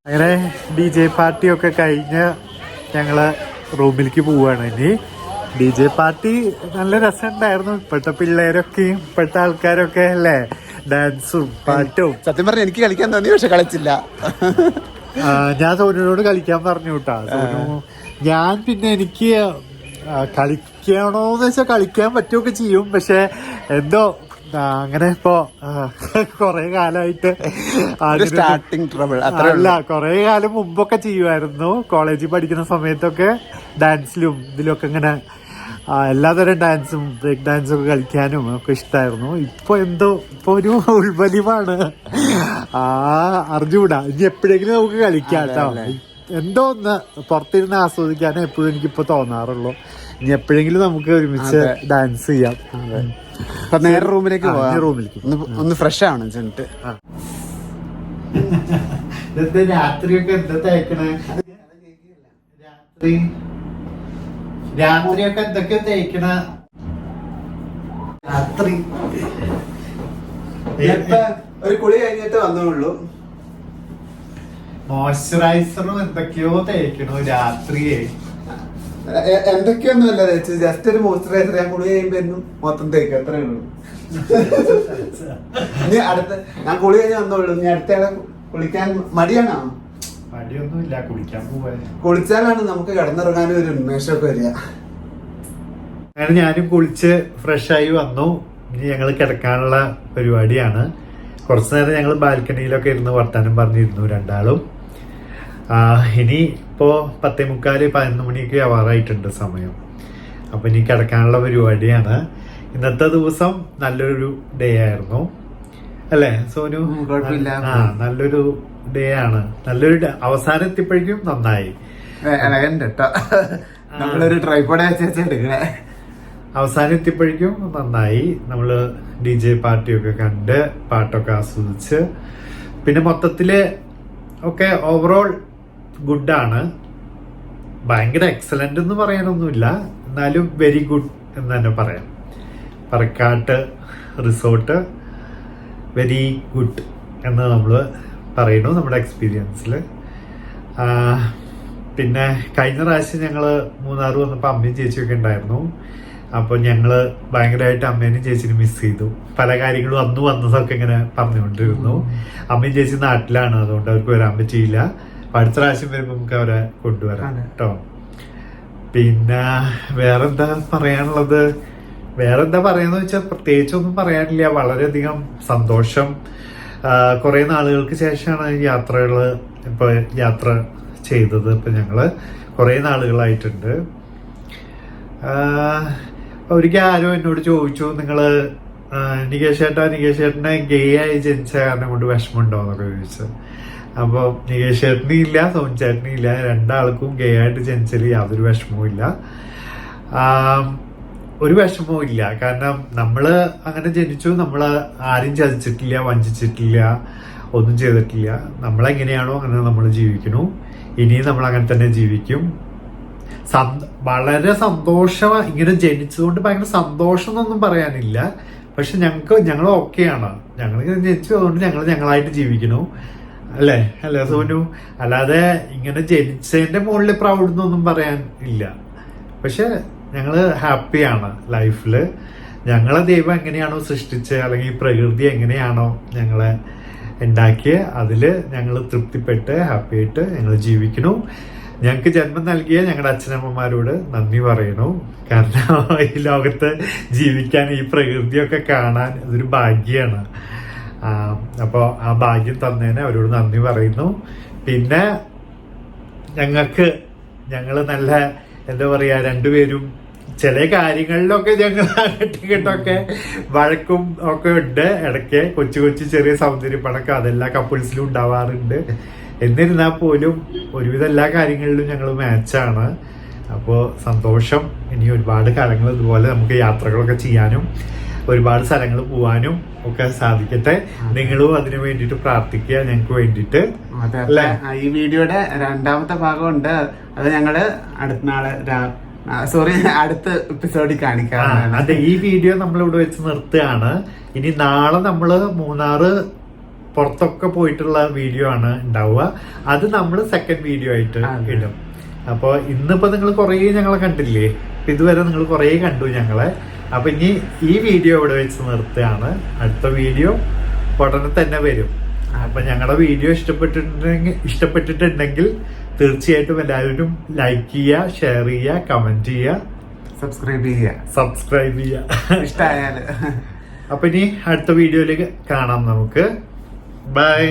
അങ്ങനെ DJ പാർട്ടിയൊക്കെ കഴിഞ്ഞ് ഞങ്ങള് റൂമിലേക്ക് പോവുകയാണ്. ഇനി DJ പാർട്ടി നല്ല രസമുണ്ടായിരുന്നു. ഇപ്പോഴത്തെ പിള്ളേരൊക്കെയും ഇപ്പോഴത്തെ ആൾക്കാരൊക്കെ അല്ലേ ഡാൻസും പാട്ടും. സത്യം പറഞ്ഞാൽ എനിക്ക് കളിക്കാൻ തോന്നി, പക്ഷെ കളിച്ചില്ല. ഞാൻ സോനുവിനോട് കളിക്കാൻ പറഞ്ഞു കേട്ടാ. സോനു ഞാൻ പിന്നെ എനിക്ക് കളിക്കണോന്ന് വെച്ചാൽ കളിക്കാൻ പറ്റുമൊക്കെ ചെയ്യും, പക്ഷെ എന്തോ അങ്ങനെ ഇപ്പോ കൊറേ കാലമായിട്ട് സ്റ്റാർട്ടിങ് ട്രബിൾ അല്ല, കൊറേ കാലം മുമ്പൊക്കെ ചെയ്യുമായിരുന്നു. കോളേജിൽ പഠിക്കുന്ന സമയത്തൊക്കെ ഡാൻസിലും ഇതിലൊക്കെ ഇങ്ങനെ എല്ലാതരം ഡാൻസും ബ്രേക്ക് ഡാൻസും ഒക്കെ കളിക്കാനും ഒക്കെ ഇഷ്ടമായിരുന്നു. ഇപ്പൊ എന്തോ ഇപ്പൊ ഒരു ഉൾവലിവാണ്. അറിഞ്ഞൂടാ, ഇനി എപ്പോഴെങ്കിലും നമുക്ക് കളിക്കാം കേട്ടോ. എന്തോ ഒന്ന് പുറത്തിരുന്ന് ആസ്വദിക്കാനേ എപ്പോഴും എനിക്കിപ്പോ തോന്നാറുള്ളൂ. ഇനി എപ്പോഴെങ്കിലും നമുക്ക് ഒരുമിച്ച് ഡാൻസ് ചെയ്യാം. നേരെ റൂമിലേക്ക് റൂമിലേക്ക് ഒന്ന് ഫ്രഷ് ആണ് ചെന്നിട്ട്. രാത്രിയൊക്കെ എന്താ തേക്കണേ? രാത്രിയൊക്കെ എന്തൊക്കെയാ തേക്കണ? രാത്രി ഒരു കുളി കഴിഞ്ഞിട്ട് വന്നോളൂ. മോയ്സ്ചറൈസറും എന്തൊക്കെയോ തേക്കണു രാത്രിയെ. എന്തൊക്കെയൊന്നുമല്ല തേച്ചത്, ജസ്റ്റ് ഒരു മോയ്സ്ചറൈസർ. ഞാൻ കുളി കഴിയുമ്പോ മൊത്തം തേക്കും, അത്രേ ഉള്ളൂ. ഇനി അടുത്ത ഞാൻ കുളി കഴിഞ്ഞ് വന്നോളൂ. ഇനി അടുത്തയാളെ കുളിക്കാൻ മടിയാണോ? മടിയൊന്നുമില്ല, കുളിക്കാൻ പോവാ. കുളിച്ചാലാണ് നമുക്ക് കിടന്നിറങ്ങാനും ഒരു ഉന്മേഷമൊക്കെ വരിക. അങ്ങനെ ഞാനും കുളിച്ച് ഫ്രഷായി വന്നു. ഇനി ഞങ്ങൾ കിടക്കാനുള്ള പരിപാടിയാണ്. കുറച്ചു നേരം ഞങ്ങൾ ബാൽക്കണിയിലൊക്കെ ഇരുന്ന് വർത്താനം പറഞ്ഞിരുന്നു രണ്ടാളും. ഇനി ഇപ്പോ 10:45 11 മണിയൊക്കെ ആവാറായിട്ടുണ്ട് സമയം. അപ്പൊ ഇനി കിടക്കാനുള്ള പരിപാടിയാണ്. ഇന്നത്തെ ദിവസം നല്ലൊരു ഡേ ആയിരുന്നു അല്ലേ സോനു? നല്ലൊരു ഡേ ആണ്. നല്ലൊരു അവസാനം എത്തിയപ്പോഴേക്കും നന്നായി. നമ്മളൊരു ട്രൈപോഡ് എടുക്കണേ. അവസാനം എത്തിയപ്പോഴേക്കും നന്നായി. നമ്മള് DJ പാർട്ടിയൊക്കെ കണ്ട് പാട്ടൊക്കെ ആസ്വദിച്ച്, പിന്നെ മൊത്തത്തില് ഒക്കെ ഓവറോൾ ഗുഡാണ്. ഭയങ്കര എക്സലന്റ് എന്ന് പറയാനൊന്നുമില്ല, എന്നാലും വെരി ഗുഡ് എന്ന് തന്നെ പറയാം. പറക്കാട്ട് റിസോർട്ട് വെരി ഗുഡ് എന്ന് നമ്മൾ പറയുന്നു നമ്മുടെ എക്സ്പീരിയൻസിൽ. പിന്നെ കഴിഞ്ഞ പ്രാവശ്യം ഞങ്ങൾ മൂന്നാർ വന്നപ്പോൾ അമ്മയും ചേച്ചിയൊക്കെ ഉണ്ടായിരുന്നു. അപ്പോൾ ഞങ്ങൾ ഭയങ്കരമായിട്ട് അമ്മേനും ചേച്ചിനും മിസ് ചെയ്തു. പല കാര്യങ്ങളും അന്ന് വന്നതൊക്കെ ഇങ്ങനെ പറഞ്ഞുകൊണ്ടിരുന്നു. അമ്മയും ചേച്ചി നാട്ടിലാണ്, അതുകൊണ്ട് അവർക്ക് വരാൻ പറ്റിയില്ല. അടുത്ത പ്രാവശ്യം വരുമ്പോൾ നമുക്ക് അവരെ കൊണ്ടുവരാം കേട്ടോ. പിന്നെ വേറെന്താ പറയാനുള്ളത്? വേറെന്താ പറയാന്ന് വെച്ചാൽ പ്രത്യേകിച്ചൊന്നും പറയാനില്ല. വളരെയധികം സന്തോഷം. കുറെ നാളുകൾക്ക് ശേഷമാണ് യാത്ര ചെയ്തത്. ഇപ്പൊ ഞങ്ങള് കുറെ നാളുകളായിട്ടുണ്ട്. ഒരിക്കൽ ആരോ എന്നോട് ചോദിച്ചു, നിങ്ങള് നികേഷ് ചേട്ടനെ ഗേ ആയി ജനിച്ച കാരണം കൊണ്ട് വിഷമമുണ്ടോ എന്നൊക്കെ ചോദിച്ചു. അപ്പൊ നികേഷ് ചേട്ടനും ഇല്ല, സോൻ ചേട്ടനും ഇല്ല, രണ്ടാൾക്കും ഗേ ആയിട്ട് ജനിച്ചതിൽ യാതൊരു വിഷമവും ഇല്ല. ഒരു വിഷമവും ഇല്ല. കാരണം നമ്മള് അങ്ങനെ ജനിച്ചു, നമ്മള് ആരും ചതിച്ചിട്ടില്ല, വഞ്ചിച്ചിട്ടില്ല, ഒന്നും ചെയ്തിട്ടില്ല. നമ്മളെങ്ങനെയാണോ അങ്ങനെ നമ്മൾ ജീവിക്കുന്നു. ഇനിയും നമ്മൾ അങ്ങനെ തന്നെ ജീവിക്കും. വളരെ സന്തോഷം. ഇങ്ങനെ ജനിച്ചതുകൊണ്ട് ഭയങ്കര സന്തോഷം എന്നൊന്നും പറയാനില്ല. പക്ഷെ ഞങ്ങൾ ഓക്കെയാണ്. ഞങ്ങളിങ്ങനെ ജനിച്ചു, അതുകൊണ്ട് ഞങ്ങളായിട്ട് ജീവിക്കുന്നു. അല്ലേ സോനു? അല്ലാതെ ഇങ്ങനെ ജനിച്ചതിന്റെ മുകളിൽ പ്രൗഡ് എന്നൊന്നും പറയാൻ ഇല്ല. പക്ഷെ ഞങ്ങള് ഹാപ്പിയാണ് ലൈഫില്. ഞങ്ങളെ ദൈവം എങ്ങനെയാണോ സൃഷ്ടിച്ചത്, അല്ലെങ്കിൽ പ്രകൃതി എങ്ങനെയാണോ ഞങ്ങളെ ഉണ്ടാക്കിയത്, അതില് ഞങ്ങൾ തൃപ്തിപ്പെട്ട് ഹാപ്പിയായിട്ട് ഞങ്ങൾ ജീവിക്കുന്നു. ഞങ്ങൾക്ക് ജന്മം നൽകിയ ഞങ്ങളുടെ അച്ഛനമ്മമാരോട് നന്ദി പറയുന്നു. കാരണം ഈ ലോകത്ത് ജീവിക്കാൻ, ഈ പ്രകൃതിയൊക്കെ കാണാൻ അതൊരു ഭാഗ്യമാണ്. അപ്പോൾ ആ ഭാഗ്യം തന്നതിന് അവരോട് നന്ദി പറയുന്നു. പിന്നെ ഞങ്ങൾ നല്ല എന്താ പറയാ, രണ്ടുപേരും ചില കാര്യങ്ങളിലൊക്കെ ഞങ്ങൾ അങ്ങോട്ടൊക്കെ വഴക്കും ഒക്കെ ഉണ്ട്. ഇടയ്ക്ക് കൊച്ചു ചെറിയ സൗന്ദര്യപ്പണക്കം അതെല്ലാ കപ്പിൾസിലും ഉണ്ടാവാറുണ്ട്. എന്നിരുന്നാൽ പോലും ഒരുവിധ എല്ലാ കാര്യങ്ങളിലും ഞങ്ങൾ മാച്ചാണ്. അപ്പോൾ സന്തോഷം. ഇനി ഒരുപാട് കാലങ്ങൾ ഇതുപോലെ നമുക്ക് യാത്രകളൊക്കെ ചെയ്യാനും ഒരുപാട് സ്ഥലങ്ങൾ പോവാനും ഒക്കെ സാധിക്കട്ടെ. നിങ്ങളും അതിനു വേണ്ടിയിട്ട് പ്രാർത്ഥിക്കുക, ഞങ്ങൾക്ക് വേണ്ടിയിട്ട്. ഈ വീഡിയോയുടെ രണ്ടാമത്തെ ഭാഗമുണ്ട്, അത് ഞങ്ങള് അടുത്ത എപ്പിസോഡിൽ കാണിക്കാം. അതെ, ഈ വീഡിയോ നമ്മൾ ഇവിടെ വെച്ച് നിർത്തുകയാണ്. ഇനി നാളെ നമ്മള് മൂന്നാറ് പുറത്തൊക്കെ പോയിട്ടുള്ള വീഡിയോ ആണ് ഉണ്ടാവുക. അത് നമ്മൾ സെക്കൻഡ് വീഡിയോ ആയിട്ട് ഇടും. അപ്പൊ ഇന്നിപ്പോ നിങ്ങൾ കുറേ ഞങ്ങളെ കണ്ടില്ലേ, ഇതുവരെ നിങ്ങൾ കുറേ കണ്ടു ഞങ്ങളെ. അപ്പൊ ഇനി ഈ വീഡിയോ ഇവിടെ വെച്ച് നിർത്തുകയാണ്. അടുത്ത വീഡിയോ ഉടനെ തന്നെ വരും. അപ്പൊ ഞങ്ങളുടെ വീഡിയോ ഇഷ്ടപ്പെട്ടിട്ടുണ്ടെങ്കിൽ തീർച്ചയായിട്ടും എല്ലാവരും ലൈക്ക് ചെയ്യുക, ഷെയർ ചെയ്യുക, കമന്റ് ചെയ്യുക, സബ്സ്ക്രൈബ് ചെയ്യുക. ഇഷ്ടമായാല്. അപ്പൊ ഇനി അടുത്ത വീഡിയോയിലേക്ക് കാണാം നമുക്ക്. ബൈ.